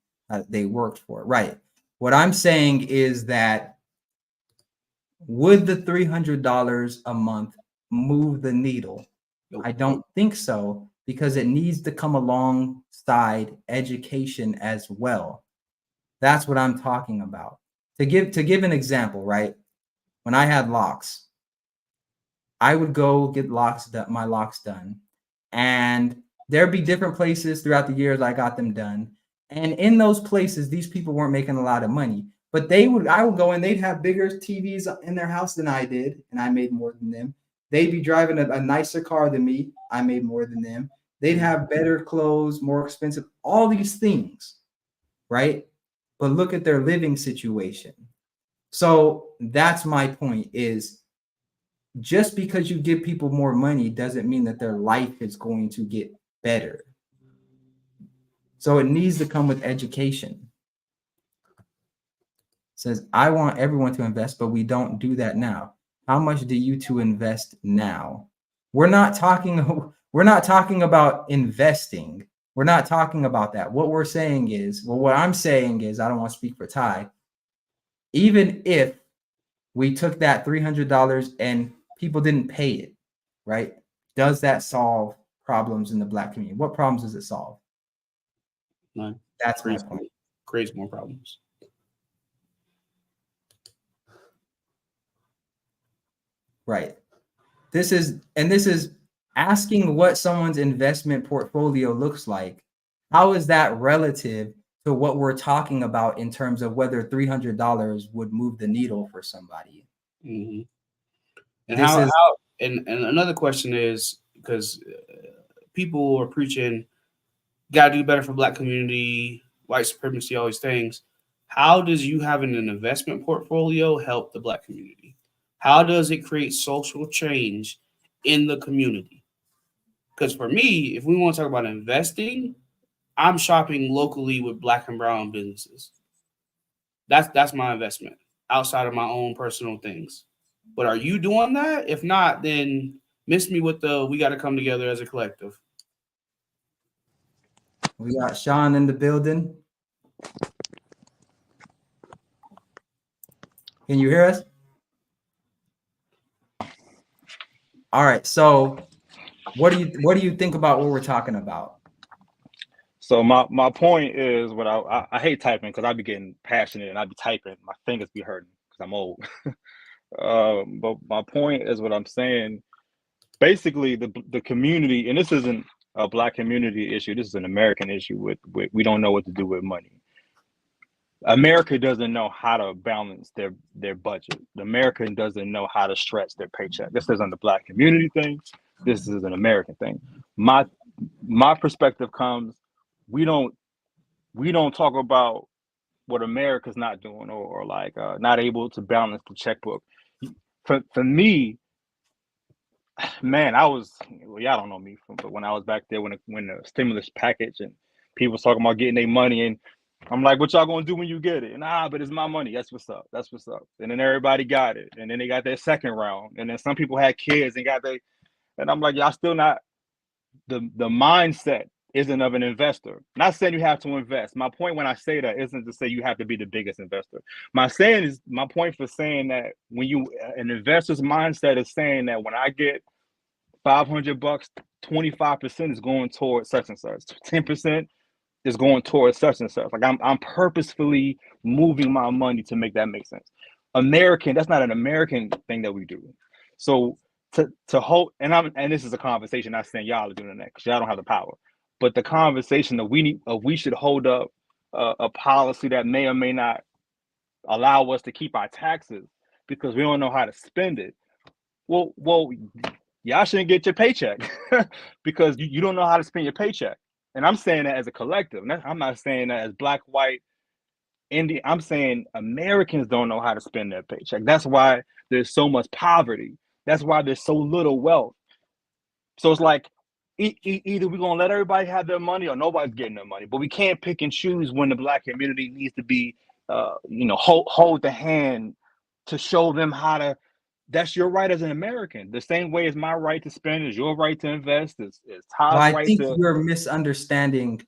they worked for it. Right. What I'm saying is that would the $300 a month move the needle? I don't think so, because it needs to come alongside education as well. That's what I'm talking about. To give an example, right? When I had locks, I would go get my locks done, and there'd be different places throughout the years I got them done. And in those places, these people weren't making a lot of money, but I would go and they'd have bigger TVs in their house than I did, and I made more than them. They'd be driving a nicer car than me. I made more than them. They'd have better clothes, more expensive, all these things, right? But look at their living situation. So that's my point, is just because you give people more money doesn't mean that their life is going to get better. So it needs to come with education. It says, I want everyone to invest, but we don't do that now. How much do you two invest now? We're not talking about investing. We're not talking about that. What we're saying is, what I'm saying is, I don't want to speak for Ty. Even if we took that $300 and people didn't pay it, right? Does that solve problems in the Black community? What problems does it solve? None. That's my point. Creates more problems. Right. This is asking what someone's investment portfolio looks like. How is that relative to what we're talking about in terms of whether $300 would move the needle for somebody? Mm-hmm. And and another question is, because people are preaching, got to do better for Black community, white supremacy, all these things. How does you having an investment portfolio help the Black community? How does it create social change in the community? Because for me, if we want to talk about investing, I'm shopping locally with Black and brown businesses. That's my investment outside of my own personal things. But are you doing that? If not, then miss me with we got to come together as a collective. We got Sean in the building. Can you hear us? All right. So what do you think about what we're talking about? So my point is what I hate typing because I be getting passionate and I be typing, my fingers be hurting because I'm old. But my point is what I'm saying. Basically, the community, and this isn't a Black community issue. This is an American issue. With we don't know what to do with money. America doesn't know how to balance their budget. The American doesn't know how to stretch their paycheck. This isn't a Black community thing. This is an American thing. My perspective comes, we don't talk about what America's not doing or like not able to balance the checkbook. For me, man, y'all don't know me but when I was back there when the stimulus package and people was talking about getting their money, and I'm like, what y'all gonna do when you get it? But it's my money. That's what's up. That's what's up. And then everybody got it, and then they got their second round, and then some people had kids and and I'm like, y'all still not the mindset isn't of an investor. Not saying you have to invest. My point when I say that isn't to say you have to be the biggest investor. My point for saying that when an investor's mindset is saying that when I get $500, 25% is going towards such and such, 10% is going towards such and such. Like I'm purposefully moving my money to make that make sense. That's not an American thing that we do. So to hold, and this is a conversation, not saying y'all are doing that because y'all don't have the power, but the conversation that we should hold up a policy that may or may not allow us to keep our taxes because we don't know how to spend it. Well, y'all shouldn't get your paycheck because you don't know how to spend your paycheck. And I'm saying that as a collective. I'm not saying that as Black, white, Indian. I'm saying Americans don't know how to spend their paycheck. That's why there's so much poverty. That's why there's so little wealth. So it's like either we're going to let everybody have their money or nobody's getting their money. But we can't pick and choose when the Black community needs to be, hold the hand to show them how to. That's your right as an American. The same way as my right to spend is your right to invest. Is Ty's right to. I think you're misunderstanding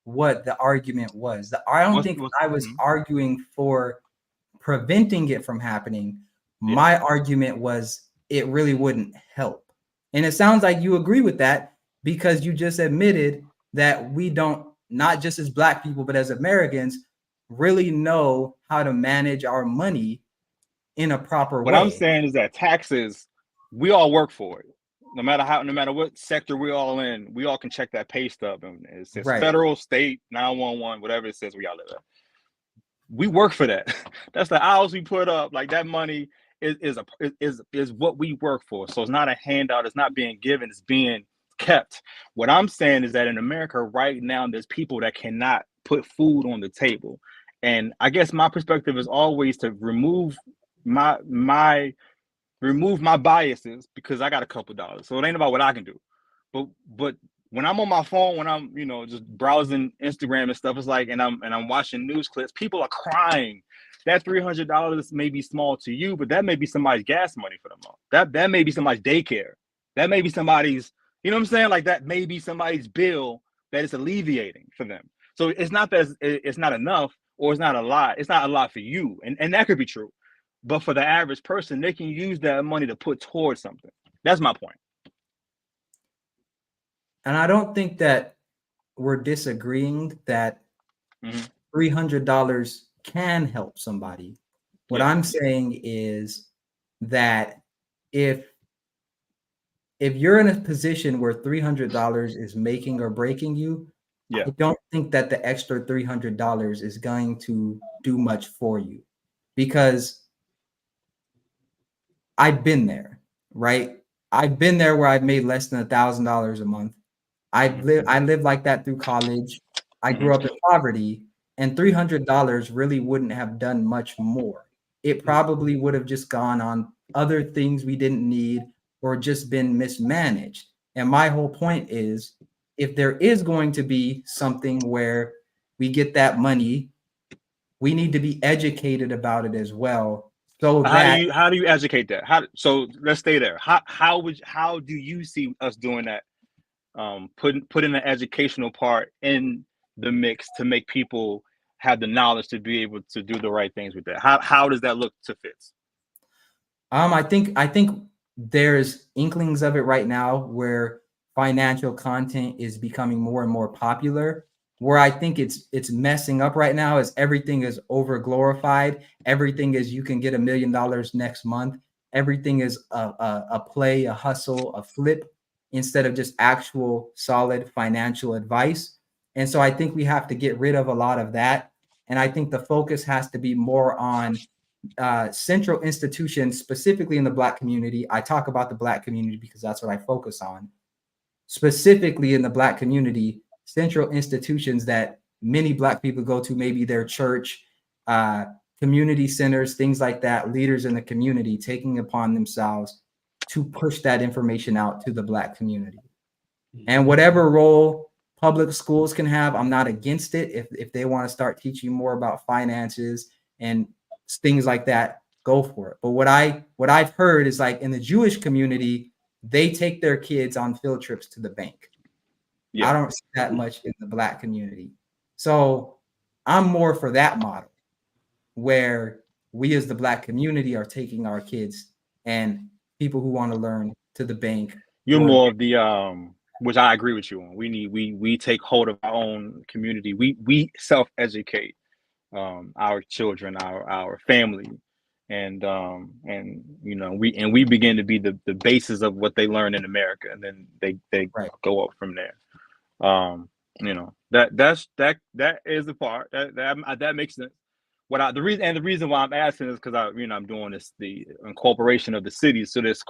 what the argument was. I don't think I was arguing for preventing it from happening. Yeah. My argument was it really wouldn't help. And it sounds like you agree with that because you just admitted that we don't, not just as Black people, but as Americans, really know how to manage our money in a proper way. What I'm saying is that taxes, we all work for it. No matter what sector we're all in, we all can check that pay stub. And it says federal, state, 911, whatever it says we all live at. We work for that. That's the hours we put up. Like that money is what we work for. So it's not a handout. It's not being given. It's being kept. What I'm saying is that in America right now, there's people that cannot put food on the table. And I guess my perspective is always to remove my biases because I got a couple dollars. So it ain't about what I can do. But when I'm on my phone, when I'm, just browsing Instagram and stuff, it's like, and I'm watching news clips, people are crying. That $300 may be small to you, but that may be somebody's gas money for the month. That may be somebody's daycare. That may be somebody's, you know what I'm saying? Like that may be somebody's bill that is alleviating for them. So it's not that it's not enough or it's not a lot. It's not a lot for you. And that could be true. But for the average person, they can use that money to put towards something. That's my point. And I don't think that we're disagreeing that $300 can help somebody. What I'm saying is that if you're in a position where $300 is making or breaking you, I don't think that the extra $300 is going to do much for you because I've been there, right? I've been there where I've made less than $1,000 a month. I lived like that through college. I grew up in poverty, and $300 really wouldn't have done much more. It probably would have just gone on other things we didn't need or just been mismanaged. And my whole point is, if there is going to be something where we get that money, we need to be educated about it as well. So how do you educate that? So let's stay there. How do you see us doing that? Putting the educational part in the mix to make people have the knowledge to be able to do the right things with that. How does that look to Fitz? I think there's inklings of it right now where financial content is becoming more and more popular. Where I think it's messing up right now is everything is over glorified. Everything is you can get $1 million next month. Everything is a play, a hustle, a flip, instead of just actual solid financial advice. And so I think we have to get rid of a lot of that. And I think the focus has to be more on central institutions, specifically in the Black community. I talk about the Black community because that's what I focus on. Specifically in the Black community, central institutions that many Black people go to, maybe their church, community centers, things like that, leaders in the community taking upon themselves to push that information out to the Black community. And whatever role public schools can have, I'm not against it. If they want to start teaching more about finances and things like that, go for it. But what I've heard is, like, in the Jewish community, they take their kids on field trips to the bank. I don't see that much in the Black community. So I'm more for that model, where we as the Black community are taking our kids and people who want to learn to the bank. You're more of the which I agree with you on. We take hold of our own community. We self-educate our children, our family, and you know, we begin to be the basis of what they learn in America, and then they go up from there. You know, that is the part that makes sense. The reason why I'm asking is because I'm doing the incorporation of the city. So there's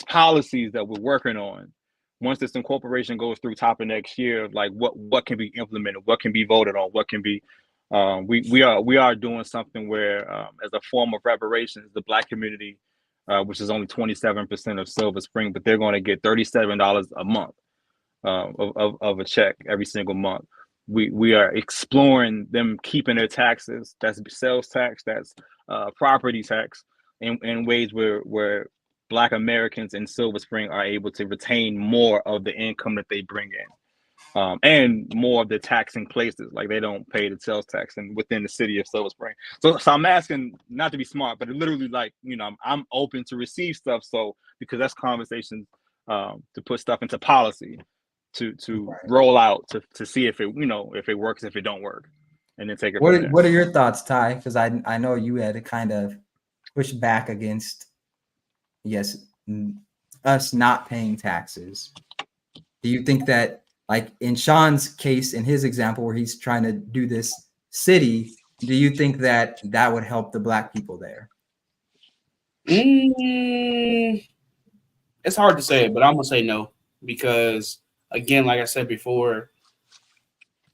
policies that we're working on. Once this incorporation goes through top of next year, like what can be implemented, what can be voted on, what can be we are doing something where as a form of reparations, the Black community, which is only 27% of Silver Spring, but they're going to get $37 a month of a check every single month. We are exploring them keeping their taxes. That's sales tax, that's property tax, in ways where Black Americans in Silver Spring are able to retain more of the income that they bring in, and more of the taxing places. Like, they don't pay the sales tax within the city of Silver Spring. So I'm asking not to be smart, but literally, like, I'm open to receive stuff. So because that's conversations to put stuff into policy, to roll out, to see if it works, if it don't work, and then take it from there. What are your thoughts, Ty? Because I know you had to kind of push back against us not paying taxes. Do you think that, like in Sean's case, in his example where he's trying to do this city, do you think that would help the Black people there? It's hard to say, but I'm gonna say no, because again, like I said before,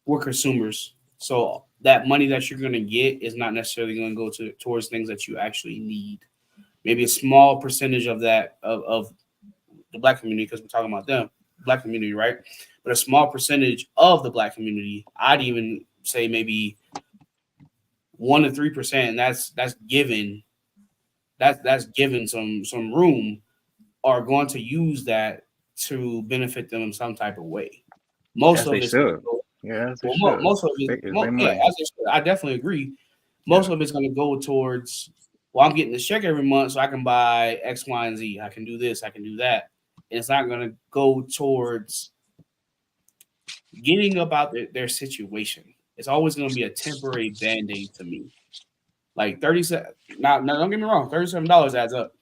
we're consumers. So that money that you're gonna get is not necessarily gonna go towards things that you actually need. Maybe a small percentage of that of the Black community, because we're talking about them, Black community, right? But a small percentage of the Black community, I'd even say maybe 1 to 3%, and that's given some room, are going to use that to benefit them in some type of way. Most of it, I definitely agree. Most of it's going to go towards, well, I'm getting this check every month, so I can buy X, Y, and Z. I can do this, I can do that. And it's not going to go towards getting about their situation. It's always going to be a temporary band-aid to me. Like 37. Now, don't get me wrong, $37 adds up.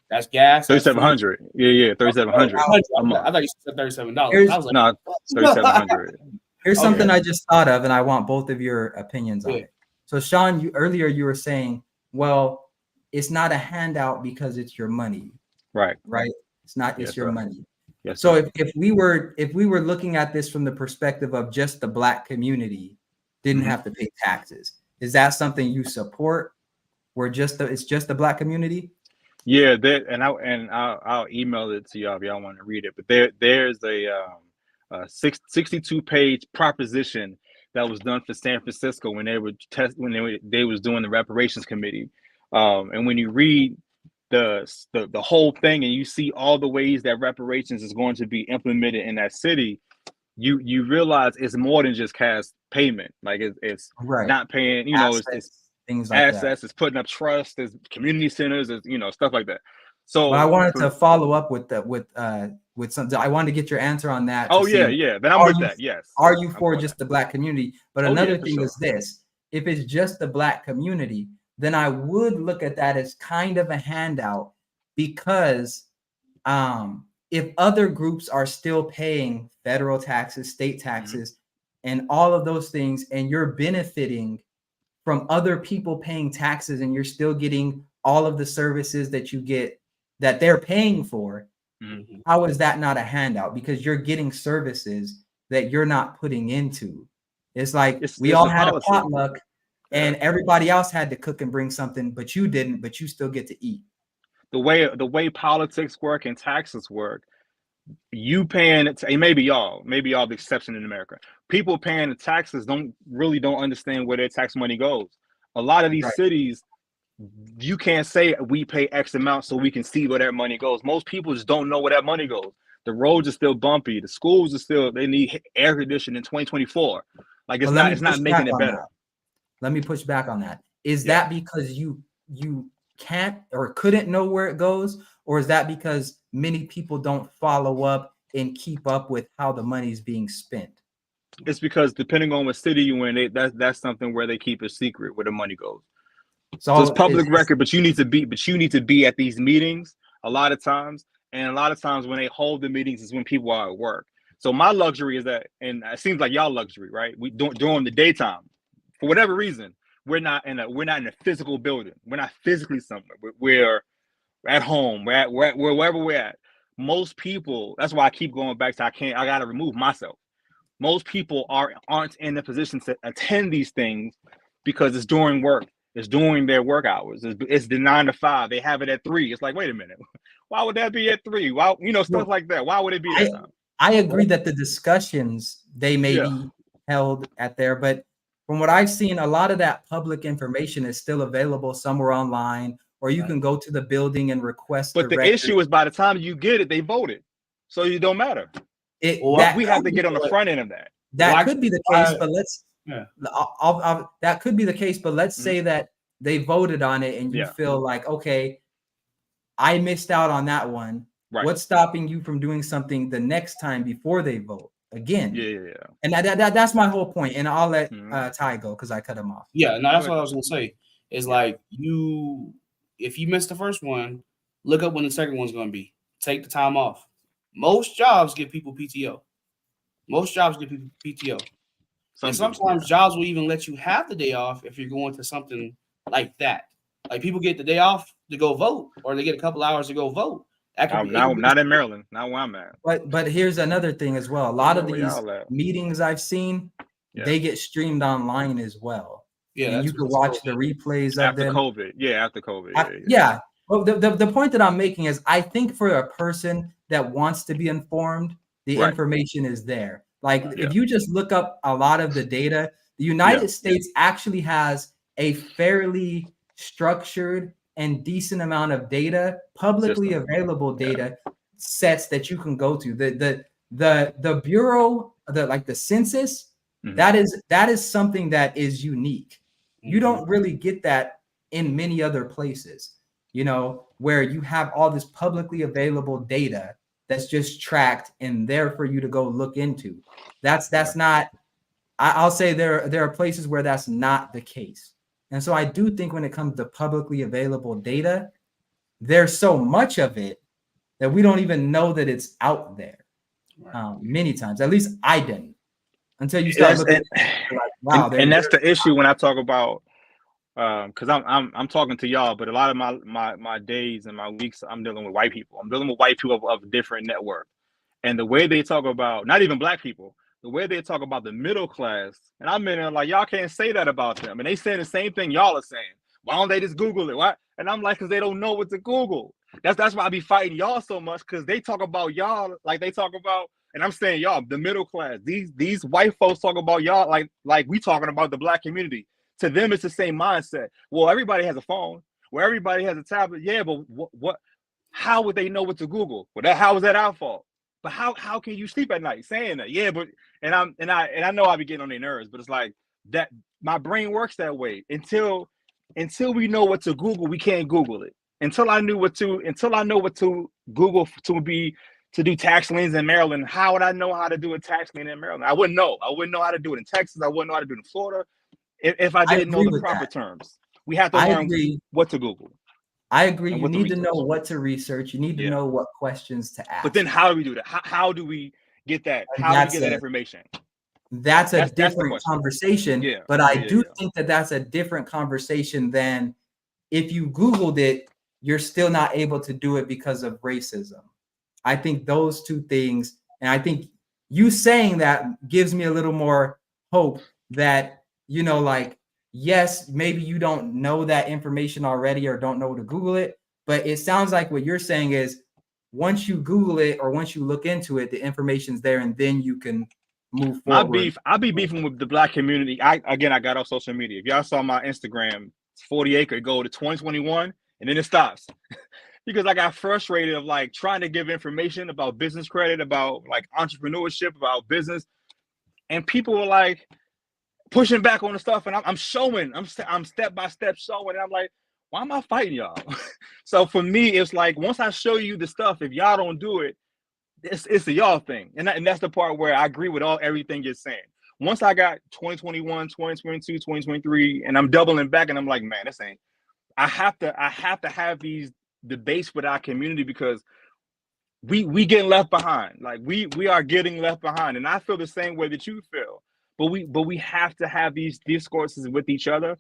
That's gas. $3,700. Yeah, $3,700 a month. I thought you said $37. I was like, no, $3,700. Here's something I just thought of, and I want both of your opinions on it. So, Sean, earlier you were saying, well, it's not a handout because it's your money. Right. It's not. It's your money. Yes. So if we were looking at this from the perspective of just the Black community didn't have to pay taxes, is that something you support? Where it's just the Black community? Yeah, I'll email it to y'all if y'all want to read it. But there's a 62-page proposition that was done for San Francisco when they was doing the reparations committee. And when you read the whole thing and you see all the ways that reparations is going to be implemented in that city, you realize it's more than just cash payment. Like it's not paying, it's things like assets, that. it's putting up trust, there's community centers, there's stuff like that. So I wanted to follow up with with something. I wanted to get your answer on that. Oh, to yeah, see, yeah. Then I'm are with you that. Yes. are you I'm for for just that. the Black community? But Oh, yeah, another for thing sure. is this: if it's just the Black community, then I would look at that as kind of a handout, because if other groups are still paying federal taxes, state taxes, and all of those things, and you're benefiting from other people paying taxes, and you're still getting all of the services that you get that they're paying for, how is that not a handout? Because you're getting services that you're not putting into. It's like we all had a potluck, and everybody else had to cook and bring something, but you didn't, but you still get to eat. The way politics work and taxes work, you paying it, maybe y'all the exception in America. People paying the taxes don't understand where their tax money goes. A lot of these cities, you can't say we pay X amount so we can see where that money goes. Most people just don't know where that money goes. The roads are still bumpy. The schools are still, they need air conditioning in 2024. Like it's not making it better. Let me push back on that. Is that because you can't or couldn't know where it goes, or is that because many people don't follow up and keep up with how the money's being spent? It's because depending on what city you in, that's something where they keep a secret where the money goes. So it's public record, but you need to be at these meetings a lot of times, and a lot of times when they hold the meetings is when people are at work. So my luxury is that, and it seems like y'all luxury, right? We don't during the daytime, for whatever reason, we're not in a physical building. We're not physically somewhere. We're at home. We're wherever we're at. Most people, that's why I keep going back to I gotta remove myself. Most people aren't in a position to attend these things because it's during work. It's during their work hours. It's the 9 to 5. They have it at 3. It's like, wait a minute, why would that be at 3? Why, stuff like that. Why would it be that time? I agree that the discussions they may be held at there, but from what I've seen, a lot of that public information is still available somewhere online, or you can go to the building and request. But the issue is, by the time you get it, they voted, so it don't matter. We have to get on the front end of that. That could be the case, but let's. That could be the case, but let's say that they voted on it, and you feel like, okay, I missed out on that one. Right. What's stopping you from doing something the next time before they vote again? Yeah. And that's my whole point. And I'll let Ty go because I cut him off. Yeah, no, that's what I was gonna say. Is like if you missed the first one, look up when the second one's gonna be. Take the time off. Most jobs give people PTO. And sometimes jobs will even let you have the day off if you're going to something like that. Like people get the day off to go vote, or they get a couple hours to go vote. Not in Maryland, not where I'm at. But here's another thing as well. A lot of these meetings I've seen, they get streamed online as well. Yeah, and you can watch the replays after them. COVID. Yeah, after COVID. Yeah. Well, the point that I'm making is, I think for a person that wants to be informed, the information is there. Like if you just look up a lot of the data, the United States actually has a fairly structured and decent amount of data, publicly available data sets that you can go to. The Bureau, the census, that is something that is unique. You don't really get that in many other places, where you have all this publicly available data that's just tracked and there for you to go look into. That's not, I'll say there are places where that's not the case. And so I do think when it comes to publicly available data, there's so much of it that we don't even know that it's out there. Many times, at least I didn't, until you start looking. Wow, and that's the issue when I talk about, because I'm talking to y'all, but a lot of my days and my weeks, I'm dealing with white people. I'm dealing with white people of a different network, and the way they talk about, not even black people, the way they talk about the middle class, and I'm in there like, y'all can't say that about them, and they saying the same thing y'all are saying. Why don't they just Google it? Why? And I'm like, because they don't know what to Google. That's why I be fighting y'all so much, because they talk about y'all like they talk about, and I'm saying y'all, the middle class. These white folks talk about y'all like we talking about the black community. To them, it's the same mindset. Well, everybody has a phone. Well, everybody has a tablet. Yeah, but what? How would they know what to Google? Well, how is that our fault? But how can you sleep at night saying that? Yeah, but and I know I be getting on their nerves, but it's like that. My brain works that way. Until we know what to Google, we can't Google it. Until I know what to Google to do tax liens in Maryland. How would I know how to do a tax lien in Maryland? I wouldn't know. I wouldn't know how to do it in Texas. I wouldn't know how to do it in Florida if I didn't know agree the with proper that. terms. We have to I learn agree. what to Google. I agree. And You what to need to know research. what to research. You need to Yeah. know what questions to ask. But then how do we do that? How do we get that? And How do we that's get that a- information? That's a That's the different question. conversation. Yeah. But I Yeah, do yeah. think that that's a different conversation than if you Googled it, you're still not able to do it because of racism. I think those two things, and I think you saying that gives me a little more hope that, you know, like, yes, maybe you don't know that information already or don't know to Google it, but it sounds like what you're saying is once you Google it or once you look into it, the information's there and then you can move My forward. beef, I be beefing with the Black community. I got off social media. If y'all saw my Instagram, it's 40 acre, go to 2021, and then it stops. Because I got frustrated of like trying to give information about business credit, about like entrepreneurship, about business, and people were like pushing back on the stuff, and I'm showing, I'm step by step showing, and I'm like, why am I fighting y'all? So for me, it's like once I show you the stuff, if y'all don't do it, it's a y'all thing, and that's the part where I agree with everything you're saying. Once I got 2021, 2022, 2023, and I'm doubling back, and I'm like, man, this ain't. I have to have these debates with our community because we getting left behind. Like we are getting left behind, and I feel the same way that you feel. But we have to have these discourses with each other,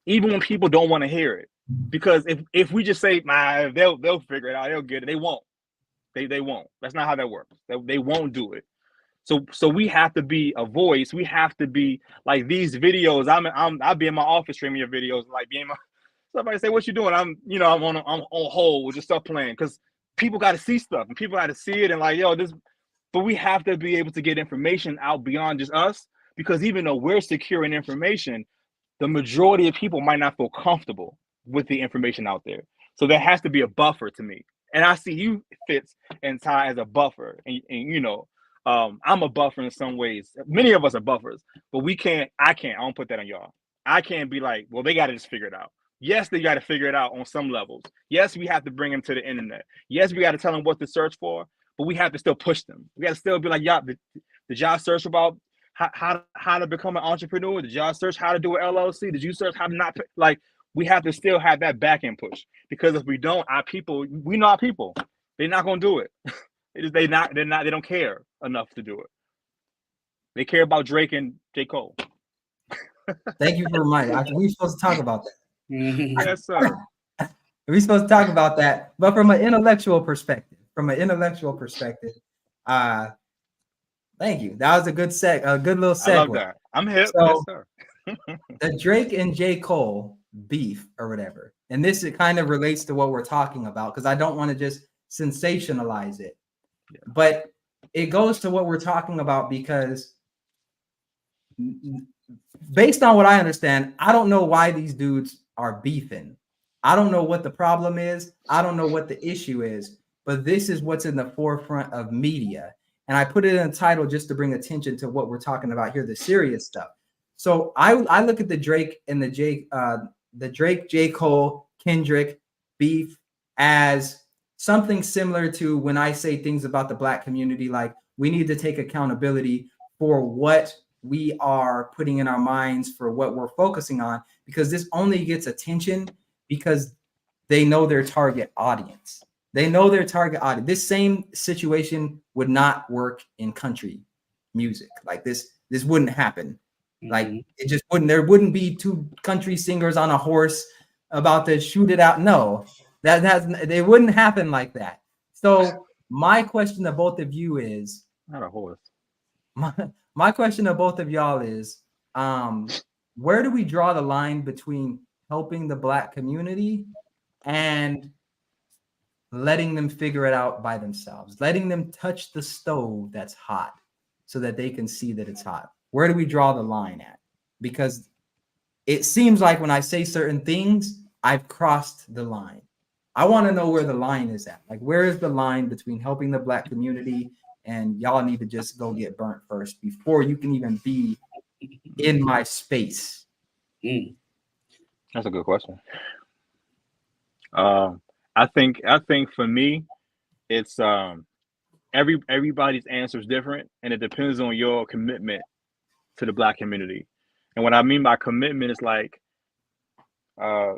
even when people don't want to hear it. Because if we just say, nah, they'll figure it out, they'll get it, they won't. They won't. That's not how that works. They won't do it. So we have to be a voice. We have to be like these videos. I'll be in my office streaming your videos, like being my. Somebody say, "What you doing?" I'm on hold with just stuff playing because people got to see stuff and people got to see it and like, yo, this. But we have to be able to get information out beyond just us because even though we're securing information, the majority of people might not feel comfortable with the information out there. So there has to be a buffer to me. And I see you, Fitz and Ty, as a buffer. And I'm a buffer in some ways. Many of us are buffers, but I don't put that on y'all. I can't be like, well, they got to just figure it out. Yes, they got to figure it out on some levels. Yes, we have to bring them to the internet. Yes, we got to tell them what to search for, but we have to still push them. We got to still be like, y'all, did y'all search about how to become an entrepreneur? Did y'all search how to do an LLC? Did you search how to not like? We have to still have that back end push because if we don't, our people, we know our people, they're not gonna do it. They don't care enough to do it. They care about Drake and J. Cole. Thank you for reminding me. We're supposed to talk about that. Yes, sir. We're supposed to talk about that, but from an intellectual perspective, thank you. That was a good little segue. I love that. I'm hip. So, yes, sir. The Drake and J. Cole beef or whatever, and this it kind of relates to what we're talking about because I don't want to just sensationalize it, but it goes to what we're talking about because based on what I understand, I don't know why these dudes are beefing. I don't know what the problem is. I don't know what the issue is, but this is what's in the forefront of media. And I put it in the title just to bring attention to what we're talking about here, the serious stuff. So I look at the Drake and the Drake, J. Cole, Kendrick beef as something similar to when I say things about the Black community, like we need to take accountability for what we are putting in our minds, for what we're focusing on, because this only gets attention because they know their target audience. They know their target audience. This same situation would not work in country music. Like this wouldn't happen. Like it just wouldn't. There wouldn't be two country singers on a horse about to shoot it out. No, they wouldn't happen like that. So my question to both of you is not a horse. My question to both of y'all is, where do we draw the line between helping the Black community and letting them figure it out by themselves, letting them touch the stove that's hot so that they can see that it's hot? Where do we draw the line at? Because it seems like when I say certain things, I've crossed the line. I want to know where the line is at. Like, where is the line between helping the Black community and y'all need to just go get burnt first before you can even be in my space? That's a good question. I think for me, it's everybody's answer is different, and it depends on your commitment to the Black community. And what I mean by commitment is like, I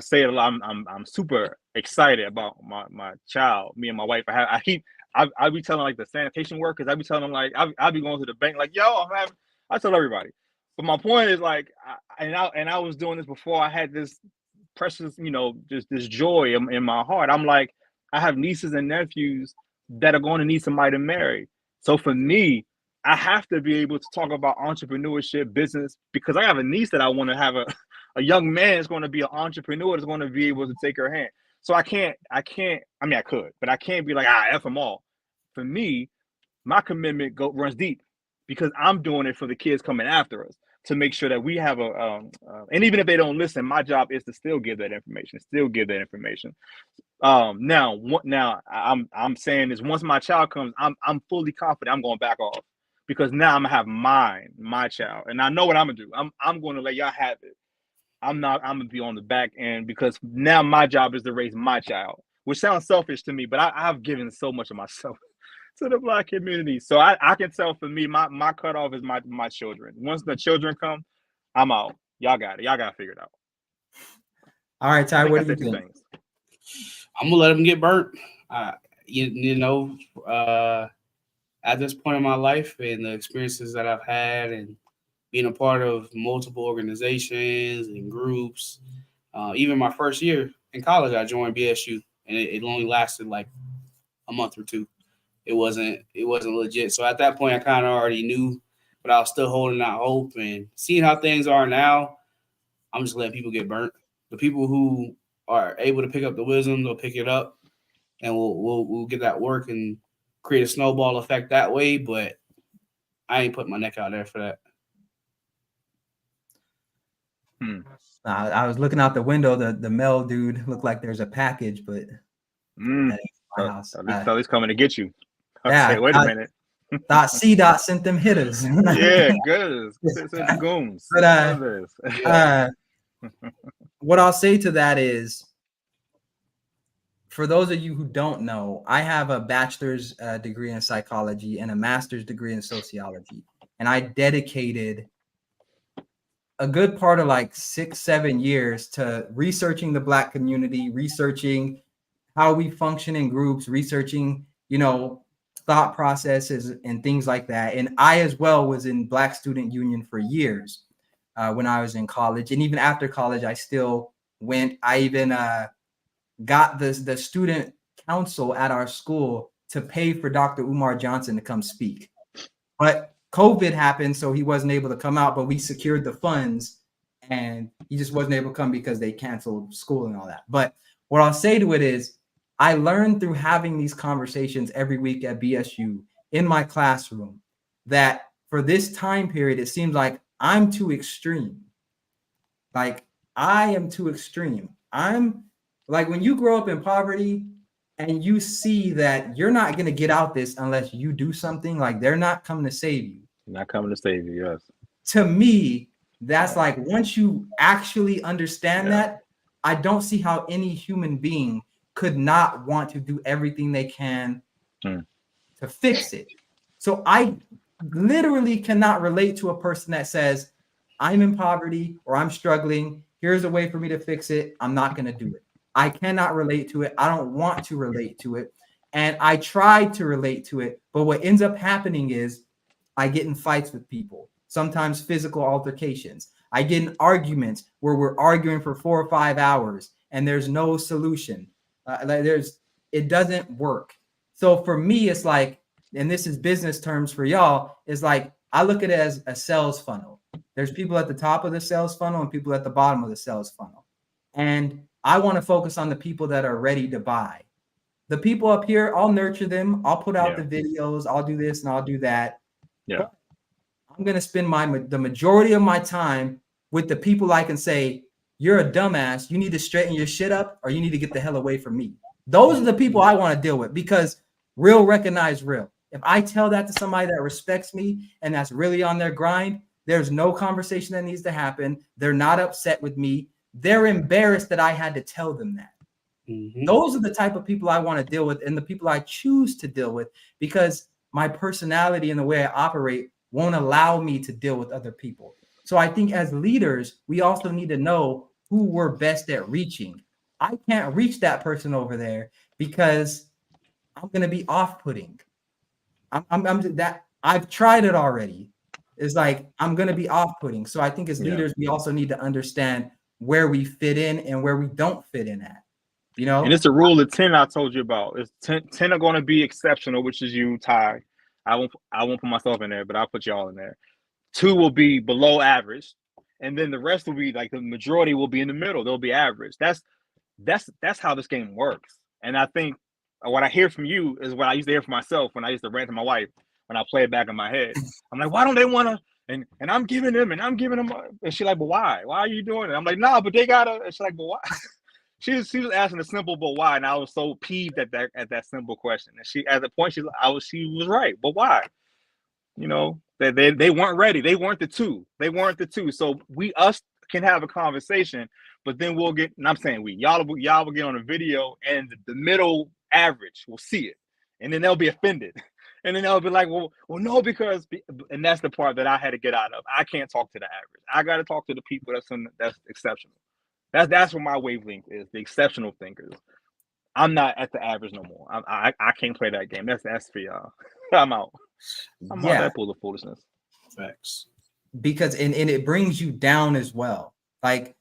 say it a lot. I'm super excited about my child, me and my wife. I be telling like the sanitation workers. I be telling them like I be going to the bank like, yo, I tell everybody. But my point is like, I was doing this before I had this precious, just this joy in my heart. I'm like, I have nieces and nephews that are going to need somebody to marry. So for me, I have to be able to talk about entrepreneurship, business, because I have a niece that I want to have a young man is going to be an entrepreneur that's going to be able to take her hand. So I could, but I can't be like, F them all. For me, my commitment runs deep because I'm doing it for the kids coming after us to make sure that we have and even if they don't listen, my job is to still give that information. Now I'm saying is once my child comes, I'm fully confident I'm going to back off because now I'm gonna have my child, and I know what I'm gonna do. I'm going to let y'all have it. I'm gonna be on the back end because now my job is to raise my child, which sounds selfish to me, but I've given so much of myself to the Black community. So I can tell for me, my cutoff is my children. Once the children come, I'm out. Y'all got it. Y'all got to figure it out. All right, Ty, what do you think? I'm gonna let them get burnt. At this point in my life and the experiences that I've had and being a part of multiple organizations and groups, even my first year in college, I joined BSU, and it only lasted like a month or two. It wasn't legit. So at that point, I kind of already knew, but I was still holding out hope and seeing how things are now. I'm just letting people get burnt. The people who are able to pick up the wisdom, they'll pick it up, and we'll get that work and create a snowball effect that way. But I ain't putting my neck out there for that. I was looking out the window. The mail dude looked like there's a package, but that ain't my house. He's coming to get you. Yeah, okay, wait a minute. C. sent them hitters. Yeah, good. Sent the goons. But what I'll say to that is, for those of you who don't know, I have a bachelor's degree in psychology and a master's degree in sociology, and I dedicated a good part of like 6-7 years to researching the Black community, researching how we function in groups, researching, thought processes and things like that. And I as well was in Black Student Union for years when I was in college. And even after college, I still went. I even got the student council at our school to pay for Dr. Umar Johnson to come speak. But COVID happened, so he wasn't able to come out, but we secured the funds and he just wasn't able to come because they canceled school and all that. But what I'll say to it is, I learned through having these conversations every week at BSU in my classroom that for this time period, it seems like I'm too extreme. Like I am too extreme. I'm like, when you grow up in poverty and you see that you're not going to get out this unless you do something, like they're not coming to save you. Not coming to save you, yes. To me, that's like, once you actually understand that, I don't see how any human being could not want to do everything they can to fix it. So I literally cannot relate to a person that says, I'm in poverty or I'm struggling. Here's a way for me to fix it. I'm not going to do it. I cannot relate to it. I don't want to relate to it. And I tried to relate to it. But what ends up happening is I get in fights with people, sometimes physical altercations. I get in arguments where we're arguing for 4 or 5 hours and there's no solution. It doesn't work. So for me, it's like, and this is business terms for y'all, is like, I look at it as a sales funnel. There's people at the top of the sales funnel and people at the bottom of the sales funnel. And I want to focus on the people that are ready to buy. The people up here, I'll nurture them. I'll put out the videos. I'll do this and I'll do that. Yeah. I'm going to spend the majority of my time with the people I can say, you're a dumbass. You need to straighten your shit up or you need to get the hell away from me. Those are the people I want to deal with because real recognize real. If I tell that to somebody that respects me and that's really on their grind, there's no conversation that needs to happen. They're not upset with me. They're embarrassed that I had to tell them that. Those are the type of people I want to deal with and the people I choose to deal with, because my personality and the way I operate won't allow me to deal with other people. So I think as leaders, we also need to know who we're best at reaching. I can't reach that person over there because I'm going to be off-putting. I've tried it already. It's like, I'm going to be off-putting. So I think as leaders, we also need to understand where we fit in and where we don't fit in at. You know, and it's a rule of 10 I told you about. It's 10 are going to be exceptional, which is you, Ty. I won't put myself in there, but I'll put y'all in there. 2 will be below average, and then the rest will be like the majority will be in the middle. They'll be average. That's how this game works. And I think what I hear from you is what I used to hear from myself when I used to rant to my wife when I play it back in my head. I'm like, why don't they want to? And I'm giving them, and she's like, but why? Why are you doing it? I'm like, nah, but they gotta. And she's like, but why? She was asking a simple but why, and I was so peeved at that simple question. And she, at the point, she was right, but why? You know, they weren't ready. They weren't the two. So us can have a conversation, but then we'll get. And I'm saying y'all will get on a video, and the middle average will see it, and then they'll be offended, and then they'll be like, well, no, because, and that's the part that I had to get out of. I can't talk to the average. I got to talk to the people that's exceptional. That's what my wavelength is, the exceptional thinkers. I'm not at the average no more. I can't play that game. That's for y'all. I'm out. I'm out that pool of foolishness. Facts. Because and it brings you down as well. Like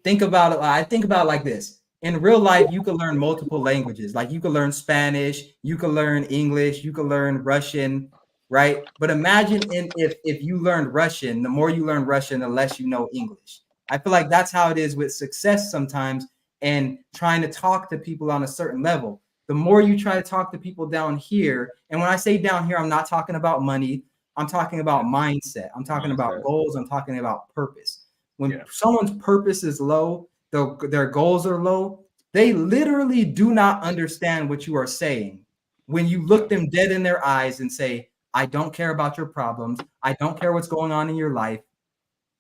think about it. I think about it like this. In real life, you can learn multiple languages. Like you can learn Spanish, you can learn English, you can learn Russian, right? But imagine if you learned Russian, the more you learn Russian, the less you know English. I feel like that's how it is with success sometimes, and trying to talk to people on a certain level. The more you try to talk to people down here, and when I say down here, I'm not talking about money. I'm talking about mindset. I'm talking about goals. I'm talking about purpose. When someone's purpose is low, their goals are low, they literally do not understand what you are saying. When you look them dead in their eyes and say, I don't care about your problems. I don't care what's going on in your life.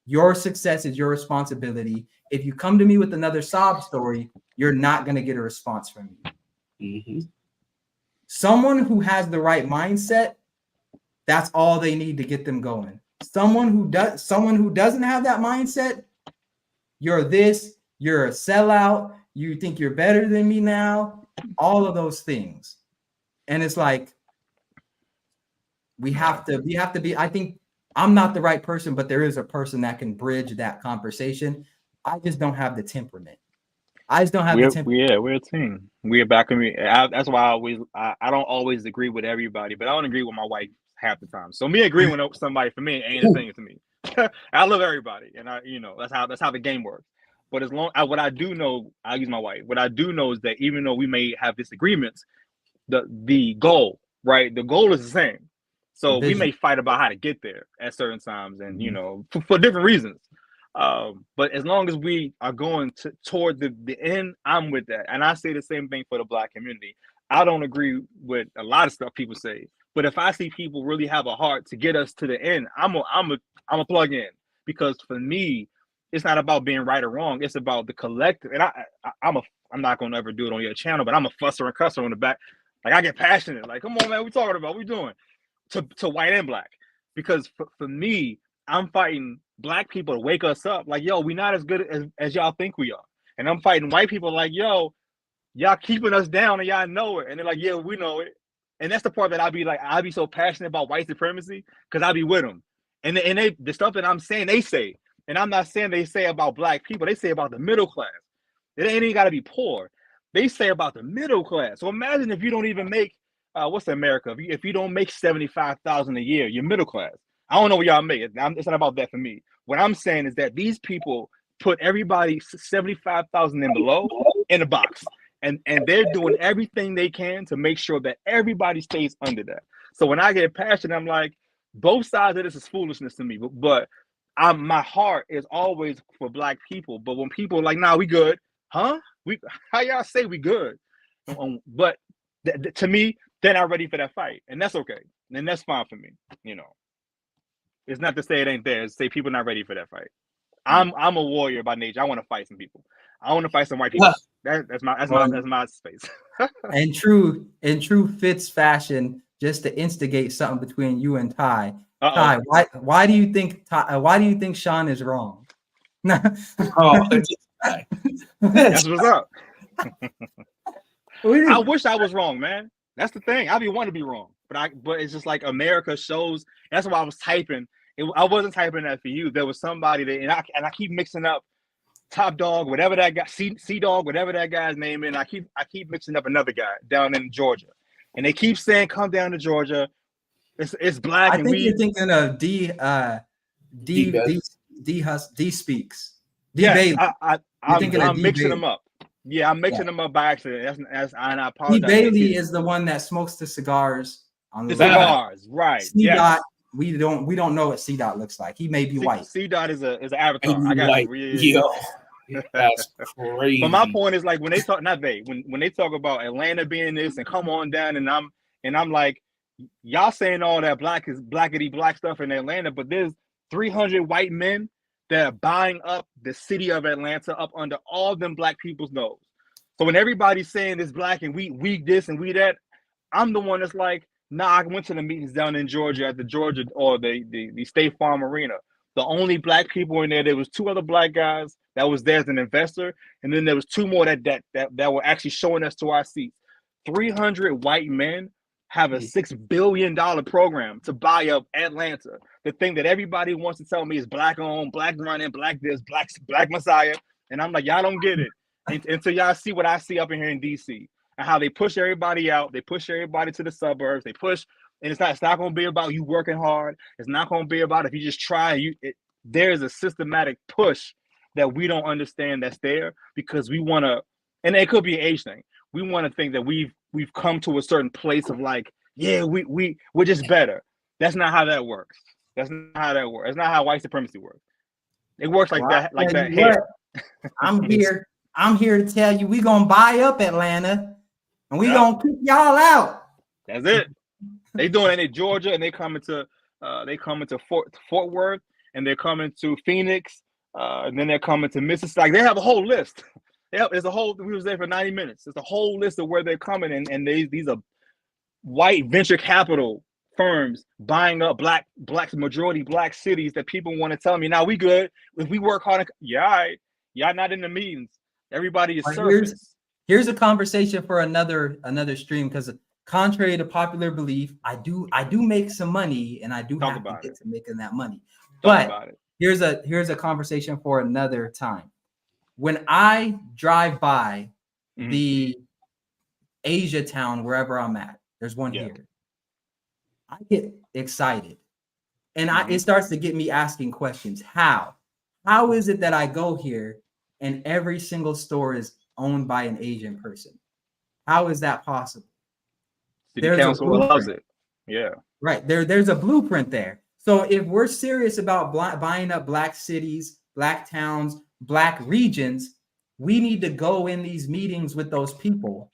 Your success is your responsibility. If you come to me with another sob story, you're not going to get a response from me. Someone who has the right mindset, that's all they need to get them going. Someone who doesn't have that mindset, you're this, you're a sellout, you think you're better than me now, all of those things. And it's like, we have to be, I think I'm not the right person, but there is a person that can bridge that conversation. I just don't have the temperament. The temperament. We're a team. We're back in me. That's why I don't always agree with everybody, but I don't agree with my wife half the time. So me agreeing with somebody for me ain't a thing to me. I love everybody, and that's how the game works. But what I do know, I'll use my wife. What I do know is that even though we may have disagreements, the goal, right? The goal is the same. So we may fight about how to get there at certain times, and for different reasons. But as long as we are going toward the end, I'm with that. And I say the same thing for the Black community. I don't agree with a lot of stuff people say, but if I see people really have a heart to get us to the end, I'm a plug in, because for me, it's not about being right or wrong. It's about the collective. And I'm not gonna ever do it on your channel, but I'm a fusser and cusser on the back. Like, I get passionate. Like, come on, man, we talking about? What we doing? To white and Black, because for me, I'm fighting Black people to wake us up. Like, yo, we not as good as y'all think we are. And I'm fighting white people like, yo, y'all keeping us down and y'all know it. And they're like, yeah, we know it. And that's the part that I'll be so passionate about white supremacy, because I'll be with them. And the stuff that I'm saying, they say. And I'm not saying they say about Black people. They say about the middle class. It ain't even got to be poor. They say about the middle class. So imagine if you don't even make, what's America? If you don't make $75,000 a year, you're middle class. I don't know what y'all make. It's not about that for me. What I'm saying is that these people put everybody 75,000 and below in a box, and they're doing everything they can to make sure that everybody stays under that. So when I get passionate, I'm like, both sides of this is foolishness to me. But my heart is always for Black people. But when people are like, nah, we good, huh? How y'all say we good? But to me, they're not ready for that fight, and that's okay. And that's fine for me. It's not to say it ain't there. It's to say people not ready for that fight. I'm a warrior by nature. I want to fight some people. I want to fight some white people. That's my space. in true Fitz fashion, just to instigate something between you and Ty. Ty, why do you think Sean is wrong? Oh, that's what's up. I wish I was wrong, man. That's the thing. I want to be wrong, but it's just like America shows. That's why I was typing. I wasn't typing that for you. There was somebody that, and I keep mixing up Top Dog, whatever that guy, C Dog, whatever that guy's name is. I keep mixing up another guy down in Georgia, and they keep saying, "Come down to Georgia." It's black. I think you're thinking of D Speaks. Yes, I'm mixing them up. Yeah, I'm mixing them up by accident. And I apologize. D Bailey is the one that smokes the cigars on the cigars, right? C-Dot, we don't know what C-Dot looks like. He may be white. C-Dot is an avatar. I got white. Yo, that's crazy. But my point is, like, when they talk, when they talk about Atlanta being this and come on down, and I'm like, y'all saying all that black is blackity black stuff in Atlanta, but there's 300 white men that are buying up the city of Atlanta up under all them black people's nose. So when everybody's saying this black and we this and we that, I'm the one that's like, nah, I went to the meetings down in Georgia at the Georgia or the State Farm Arena. The only black people in there was 2 other black guys that was there as an investor, and then there was 2 more that were actually showing us to our seats. 300 white men have a $6 billion program to buy up Atlanta. The thing that everybody wants to tell me is black owned, black running, black this, black messiah. And I'm like, y'all don't get it until y'all see what I see up in here in DC and how they push everybody out. They push everybody to the suburbs. They push, and it's not going to be about you working hard. It's not going to be about if you just try. There's a systematic push that we don't understand that's there because we want to, and it could be an age thing. We want to think that we've come to a certain place of like, yeah, we're just better. That's not how that works. That's not how that works. That's not how white supremacy works. It works like that, like that here. I'm here to tell you, we gonna buy up Atlanta, and we gonna kick y'all out. That's it. They doing it in Georgia, and they coming to Fort Worth, and they're coming to Phoenix, and then they're coming to Mississippi. Like, they have a whole list. There's a whole. We was there for 90 minutes. There's a whole list of where they're coming, and these are white venture capital firms buying up majority black cities that people want to tell me, now we good if we work hard. Yeah, all right. Y'all not in the meetings. Everybody is surface. Here's a conversation for another stream, because contrary to popular belief, I do make some money, and I do have to get to making that money. But here's a conversation for another time. When I drive by the Asia town, wherever I'm at, there's one here, I get excited, and it starts to get me asking questions. How is it that I go here and every single store is owned by an Asian person? How is that possible? City council loves it. Yeah, right. There's a blueprint there. So if we're serious about buying up black cities, black towns, black regions, we need to go in these meetings with those people,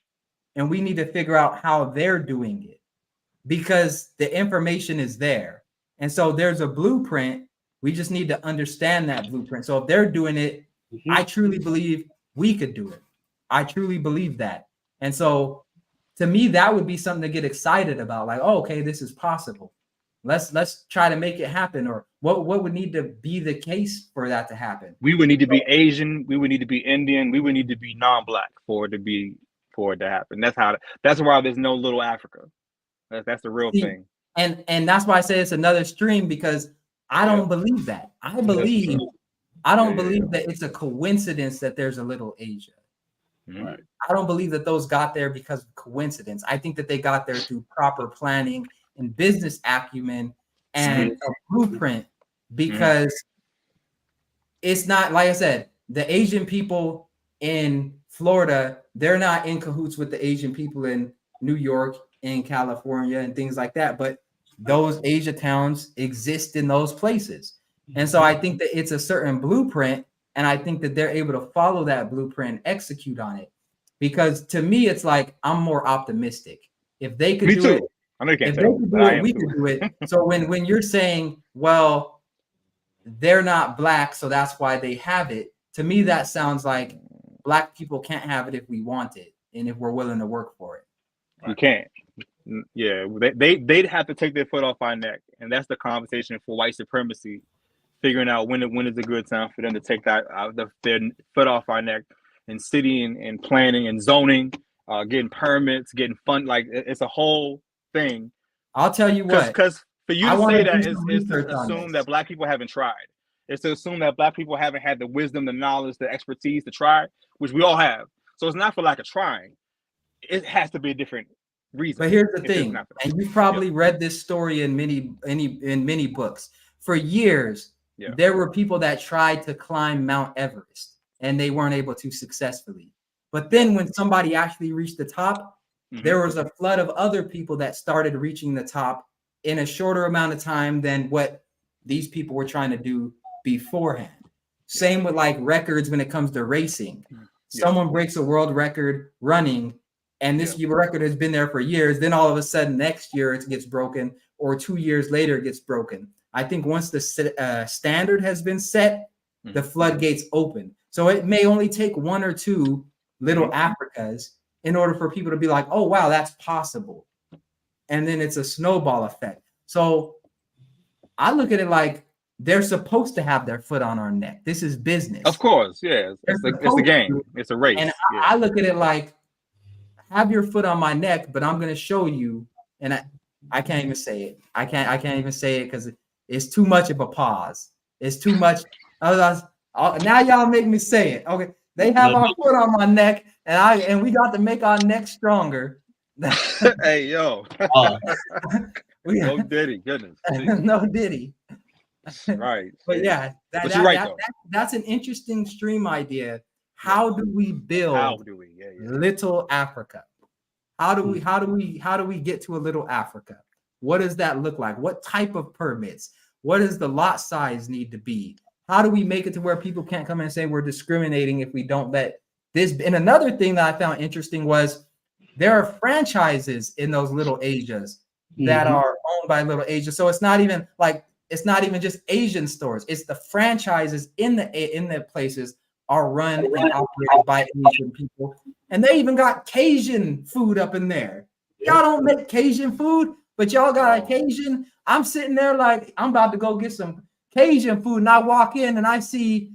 and we need to figure out how they're doing it, because the information is there. And so there's a blueprint. We just need to understand that blueprint. So if they're doing it, I truly believe we could do it. I truly believe that. And so to me, that would be something to get excited about. Like, oh, okay, this is possible. Let's try to make it happen. Or what would need to be the case for that to happen? We would need to be Asian. We would need to be Indian. We would need to be non-black for it to happen. That's why there's no little Africa. That's the real thing. And that's why I say it's another stream, because I don't believe that. I don't believe that it's a coincidence that there's a little Asia. Right. I don't believe that those got there because of coincidence. I think that they got there through proper planning and business acumen and a blueprint, because it's not, like I said, the Asian people in Florida, they're not in cahoots with the Asian people in New York, in California, and things like that. But those Asia towns exist in those places. And so I think that it's a certain blueprint, and I think that they're able to follow that blueprint and execute on it. Because to me, it's like, I'm more optimistic. If they could do it, we could do it. So when you're saying, well, they're not black, so that's why they have it, to me, that sounds like Black people can't have it if we want it and if we're willing to work for it. You can't. Yeah, they'd have to take their foot off our neck, and that's the conversation for white supremacy. Figuring out when is a good time for them to take their foot off our neck, and city and planning and zoning, getting permits, getting fund. Like it's a whole thing. I'll tell you what. Because for you to say that is to assume that Black people haven't tried. It's to assume that Black people haven't had the wisdom, the knowledge, the expertise to try, which we all have. So it's not for lack of trying. It has to be a different reason. But here's the thing, and you probably read this story in many books. For years, there were people that tried to climb Mount Everest and they weren't able to successfully. But then when somebody actually reached the top, there was a flood of other people that started reaching the top in a shorter amount of time than what these people were trying to do beforehand. Same with like records when it comes to racing. Someone breaks a world record running, and this record has been there for years. Then all of a sudden, next year it gets broken, or 2 years later it gets broken. I think once the standard has been set, the floodgates open. So it may only take one or two little Africas in order for people to be like, oh, wow, that's possible. And then it's a snowball effect. So I look at it like they're supposed to have their foot on our neck. This is business. Of course, yeah. It's a game. It's a race. And I look at it like, have your foot on my neck, but I'm going to show you. And I can't even say it. I can't even say it because it's too much of a pause. It's too much. Now y'all make me say it. Okay. They have our foot on my neck, and we got to make our neck stronger. Hey, yo. No Diddy, goodness. No Diddy. Right. But yeah, that's an interesting stream idea. How do we build little Africa? How do we get to a little Africa? What does that look like? What type of permits? What does the lot size need to be? How do we make it to where people can't come and say we're discriminating if we don't let this? And another thing that I found interesting was there are franchises in those little Asias that are owned by little Asia. So it's not even just Asian stores. It's the franchises in the places are run and operated by Asian people. And they even got Cajun food up in there. Y'all don't make Cajun food, but y'all got a Cajun. I'm sitting there like I'm about to go get some Cajun food, and I walk in and I see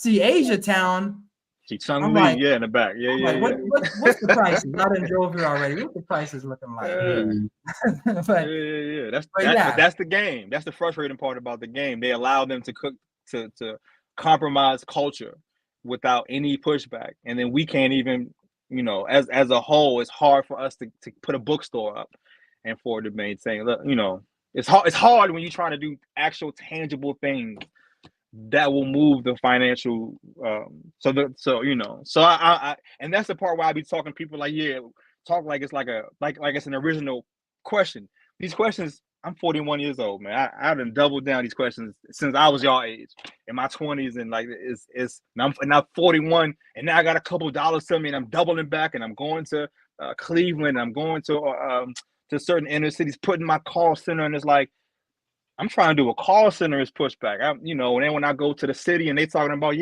Asia Town. See Chung Lee, like, in the back. What's the prices? I done drove here already. What's the prices looking like? That's the game. That's the frustrating part about the game. They allow them to cook to compromise culture without any pushback, and then we can't even, as a whole, it's hard for us to put a bookstore up and for it to maintain. It's hard when you're trying to do actual tangible things that will move the financial. So I and that's the part where I be talking to people like, talk like it's like it's an original question. These questions, I'm 41 years old, man. I've been doubled down these questions since I was y'all age in my 20s, and like I'm 41, and now I got a couple dollars to me, and I'm doubling back, and I'm going to Cleveland, I'm going to certain inner cities, putting my call center, and it's like I'm trying to do a call center is pushback. And then when I go to the city and they talking about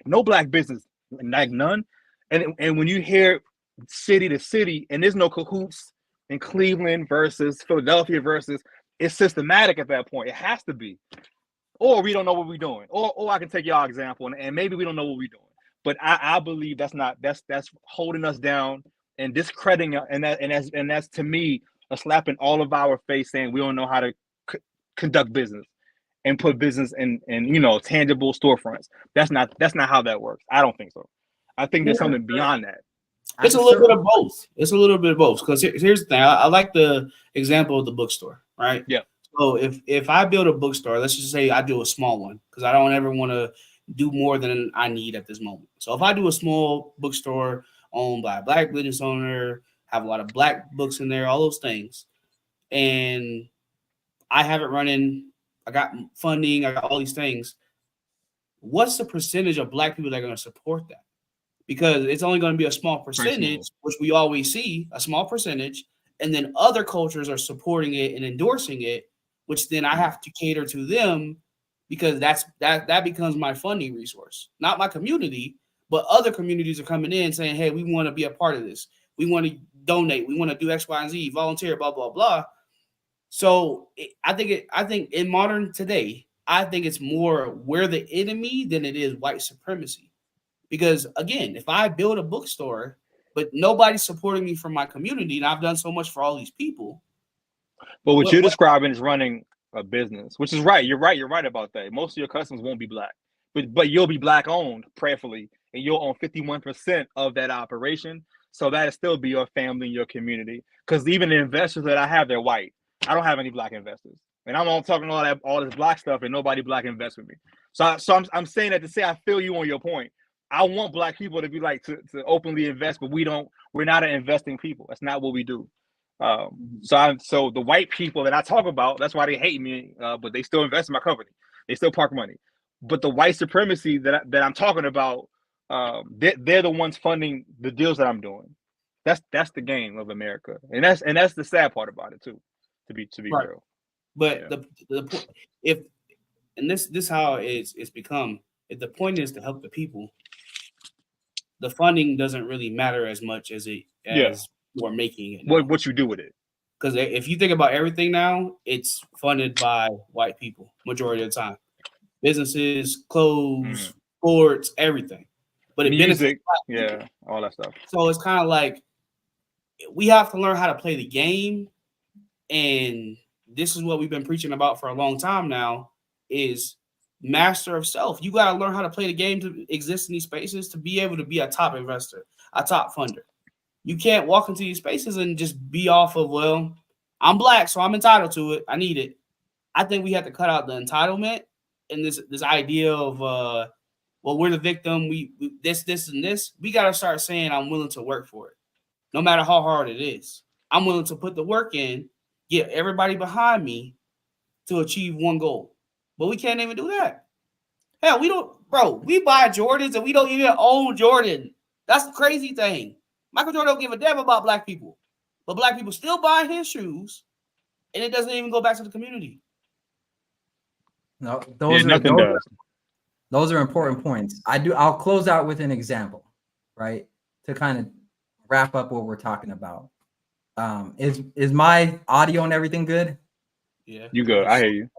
no black business, like none, and when you hear city to city and there's no cahoots in Cleveland versus Philadelphia versus, it's systematic at that point. It has to be, or we don't know what we're doing, or I can take y'all example and maybe we don't know what we're doing. But I believe that's holding us down and discrediting, and that's to me a slap in all of our face, saying we don't know how to conduct business and put business in tangible storefronts. That's not how that works. I don't think so. I think there's something beyond that. It's a little bit of both. It's a little bit of both. Because here's the thing. I like the example of the bookstore, right? Yeah. So if I build a bookstore, let's just say I do a small one, because I don't ever want to do more than I need at this moment. So if I do a small bookstore owned by a black business owner, have a lot of black books in there, all those things, and I have it running, I got funding, I got all these things, what's the percentage of black people that are going to support that? Because it's only going to be a small percentage, which we always see, a small percentage, and then other cultures are supporting it and endorsing it, which then I have to cater to them, because that becomes my funding resource, not my community, But other communities are coming in saying, hey, we want to be a part of this. We want to donate. We want to do X, Y, and Z, volunteer, blah, blah, blah. So I think in modern today, I think it's more we're the enemy than it is white supremacy. Because again, if I build a bookstore, but nobody's supporting me from my community, and I've done so much for all these people. But what you're describing is running a business, which is right. You're right about that. Most of your customers won't be black, but you'll be black owned, prayerfully, and you'll own 51% of that operation. So that'll still be your family and your community. Because even the investors that I have, they're white. I don't have any black investors, and I'm all talking all this black stuff, and nobody black invests with me. So I'm saying that to say I feel you on your point. I want black people to be like to openly invest, but we're not an investing people. That's not what we do. So the white people that I talk about, that's why they hate me, but they still invest in my company. They still park money. But the white supremacy that I'm talking about, they're the ones funding the deals that I'm doing. That's the game of America, and that's the sad part about it too. To be right. Real. But yeah. This how it's become. If the point is to help the people, the funding doesn't really matter as much as we're making it. What you do with it? Because if you think about everything now, it's funded by white people majority of the time. Businesses, clothes, sports, everything. But it music, all that stuff. So it's kind of like we have to learn how to play the game, and this is what we've been preaching about for a long time now: is master of self. You got to learn how to play the game to exist in these spaces to be able to be a top investor, a top funder. You can't walk into these spaces and just be off of, well, I'm black, so I'm entitled to it. I need it. I think we have to cut out the entitlement and this idea of, well, we're the victim. We this, and this. We got to start saying I'm willing to work for it, no matter how hard it is. I'm willing to put the work in, get everybody behind me to achieve one goal. But we can't even do that. Hell, we buy Jordans and we don't even own Jordan. That's the crazy thing. Michael Jordan don't give a damn about black people. But black people still buy his shoes, and it doesn't even go back to the community. No, those are important points. I'll close out with an example, right? To kind of wrap up what we're talking about. Is my audio and everything good? Yeah. You good. I hear you.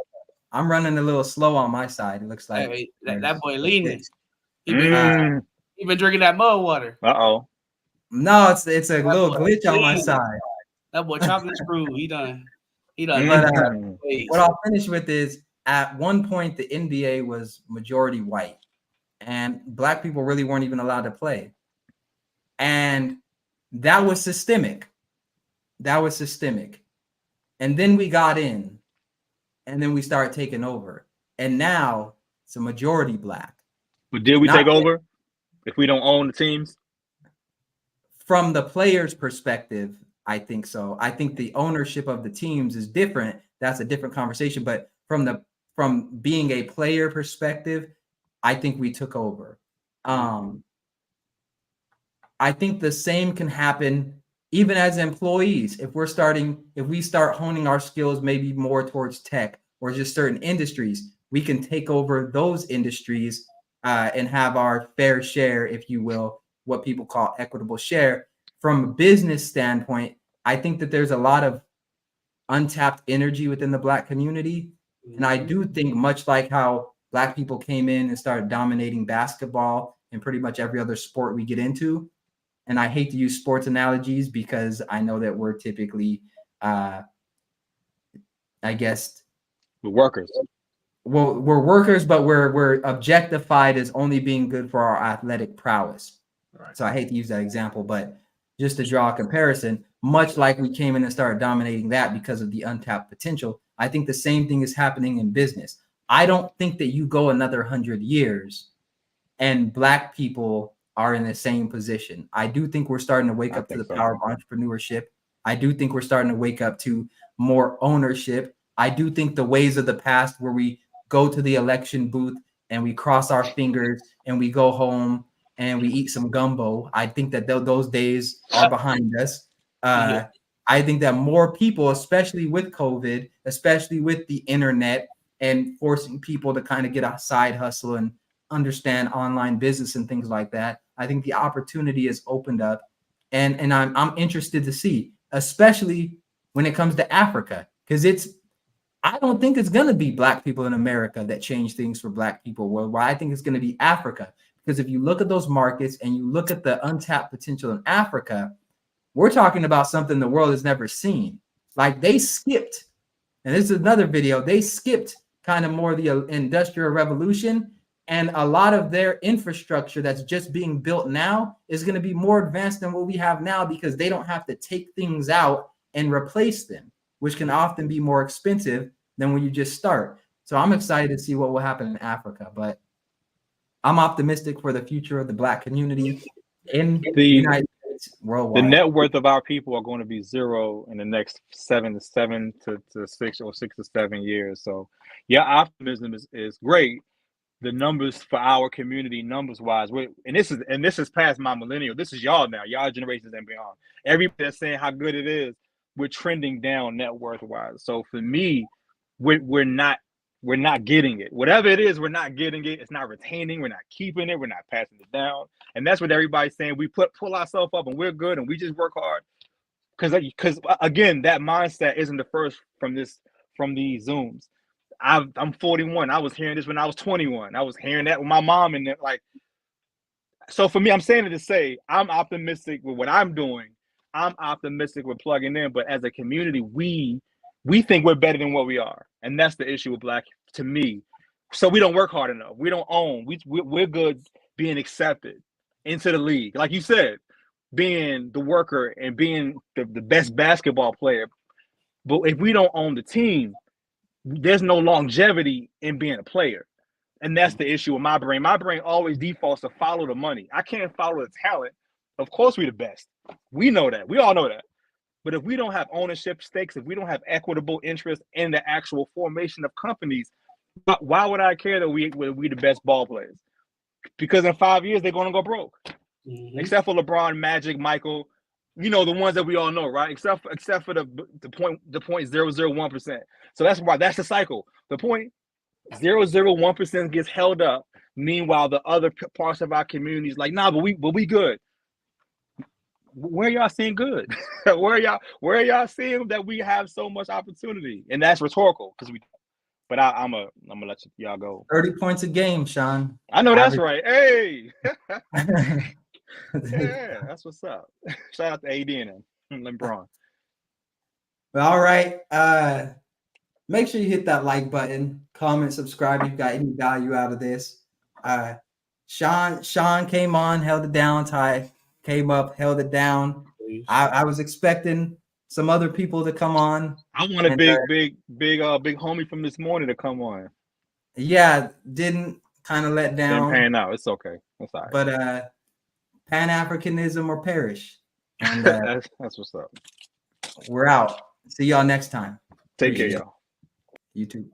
I'm running a little slow on my side. It looks like that boy leaning. He been drinking that mud water. Uh-oh. No, it's a little glitch on my side. That boy chocolate screw. He done. But what I'll finish with is at one point the NBA was majority white, and black people really weren't even allowed to play, and that was systemic. And then we got in. And then we started taking over. And now it's a majority black. But did we take over if we don't own the teams? From the players' perspective, I think so. I think the ownership of the teams is different. That's a different conversation. But from being a player perspective, I think we took over. I think the same can happen even as employees. If we start honing our skills maybe more towards tech or just certain industries, we can take over those industries and have our fair share, if you will, what people call equitable share. From a business standpoint, I think that there's a lot of untapped energy within the black community. And I do think, much like how black people came in and started dominating basketball and pretty much every other sport we get into, and I hate to use sports analogies because I know that we're typically, I guess, we're workers. Well, we're workers, but we're objectified as only being good for our athletic prowess. Right. So I hate to use that example, but just to draw a comparison, much like we came in and started dominating that because of the untapped potential, I think the same thing is happening in business. I don't think that you go another 100 years and black people are in the same position. I do think we're starting to wake up to the power of entrepreneurship. I do think we're starting to wake up to more ownership. I do think the ways of the past where we go to the election booth and we cross our fingers and we go home and we eat some gumbo, I think that those days are behind us. I think that more people, especially with COVID, especially with the internet and forcing people to kind of get a side hustle and understand online business and things like that. I think the opportunity is opened up, and I'm interested to see, especially when it comes to Africa, because I don't think it's going to be Black people in America that change things for Black people worldwide. I think it's going to be Africa, because if you look at those markets and you look at the untapped potential in Africa, we're talking about something the world has never seen. Like they skipped, and this is another video, they skipped kind of more the Industrial Revolution, and a lot of their infrastructure that's just being built now is going to be more advanced than what we have now, because they don't have to take things out and replace them, which can often be more expensive than when you just start. So I'm excited to see what will happen in Africa, but I'm optimistic for the future of the Black community in the United States, worldwide. The net worth of our people are going to be zero in the next 7 to 6 or 6 to 7 years. So yeah, optimism is great. The numbers for our community, numbers wise, and this is past my millennial. This is y'all now, y'all generations and beyond. Everybody that's saying how good it is, we're trending down net worth wise. So for me, we're not getting it. Whatever it is, we're not getting it. It's not retaining. We're not keeping it. We're not passing it down. And that's what everybody's saying. We pull ourselves up and we're good and we just work hard. Because again, that mindset isn't the first from these Zooms. I'm 41. I was hearing this when I was 21. I was hearing that with my mom, and like, so for me, I'm saying it to say I'm optimistic with what I'm doing. I'm optimistic with plugging in, but as a community, we think we're better than what we are, and that's the issue with Black, to me. So we don't work hard enough. We don't own. We're good being accepted into the league, like you said, being the worker and being the best basketball player. But if we don't own the team, there's no longevity in being a player. And that's the issue with my brain. My brain always defaults to follow the money. I can't follow the talent. Of course we're the best. We know that. We all know that. But if we don't have ownership stakes, if we don't have equitable interest in the actual formation of companies, why would I care that we the best ball players? Because in 5 years, they're going to go broke. Mm-hmm. Except for LeBron, Magic, Michael, the ones that we all know, right? Except for the 0.001%. So that's the cycle. The 0.001% gets held up. Meanwhile, the other parts of our community is like, nah, but we good. Where y'all seeing good? where are y'all seeing that we have so much opportunity? And that's rhetorical because we. But I'm gonna let y'all go. 30 points a game, Sean. I know that's right. Hey. Yeah, that's what's up. Shout out to AD and LeBron. Well, all right. Make sure you hit that like button, comment, subscribe if you got any value out of this. Sean came on, held it down. Ty came up, held it down. I was expecting some other people to come on. I want a big homie from this morning to come on. Yeah, didn't kind of let down. Didn't pan out. It's okay. That's all right. But Pan-Africanism or perish. And that's what's up. We're out. See y'all next time. Take care, y'all. You too.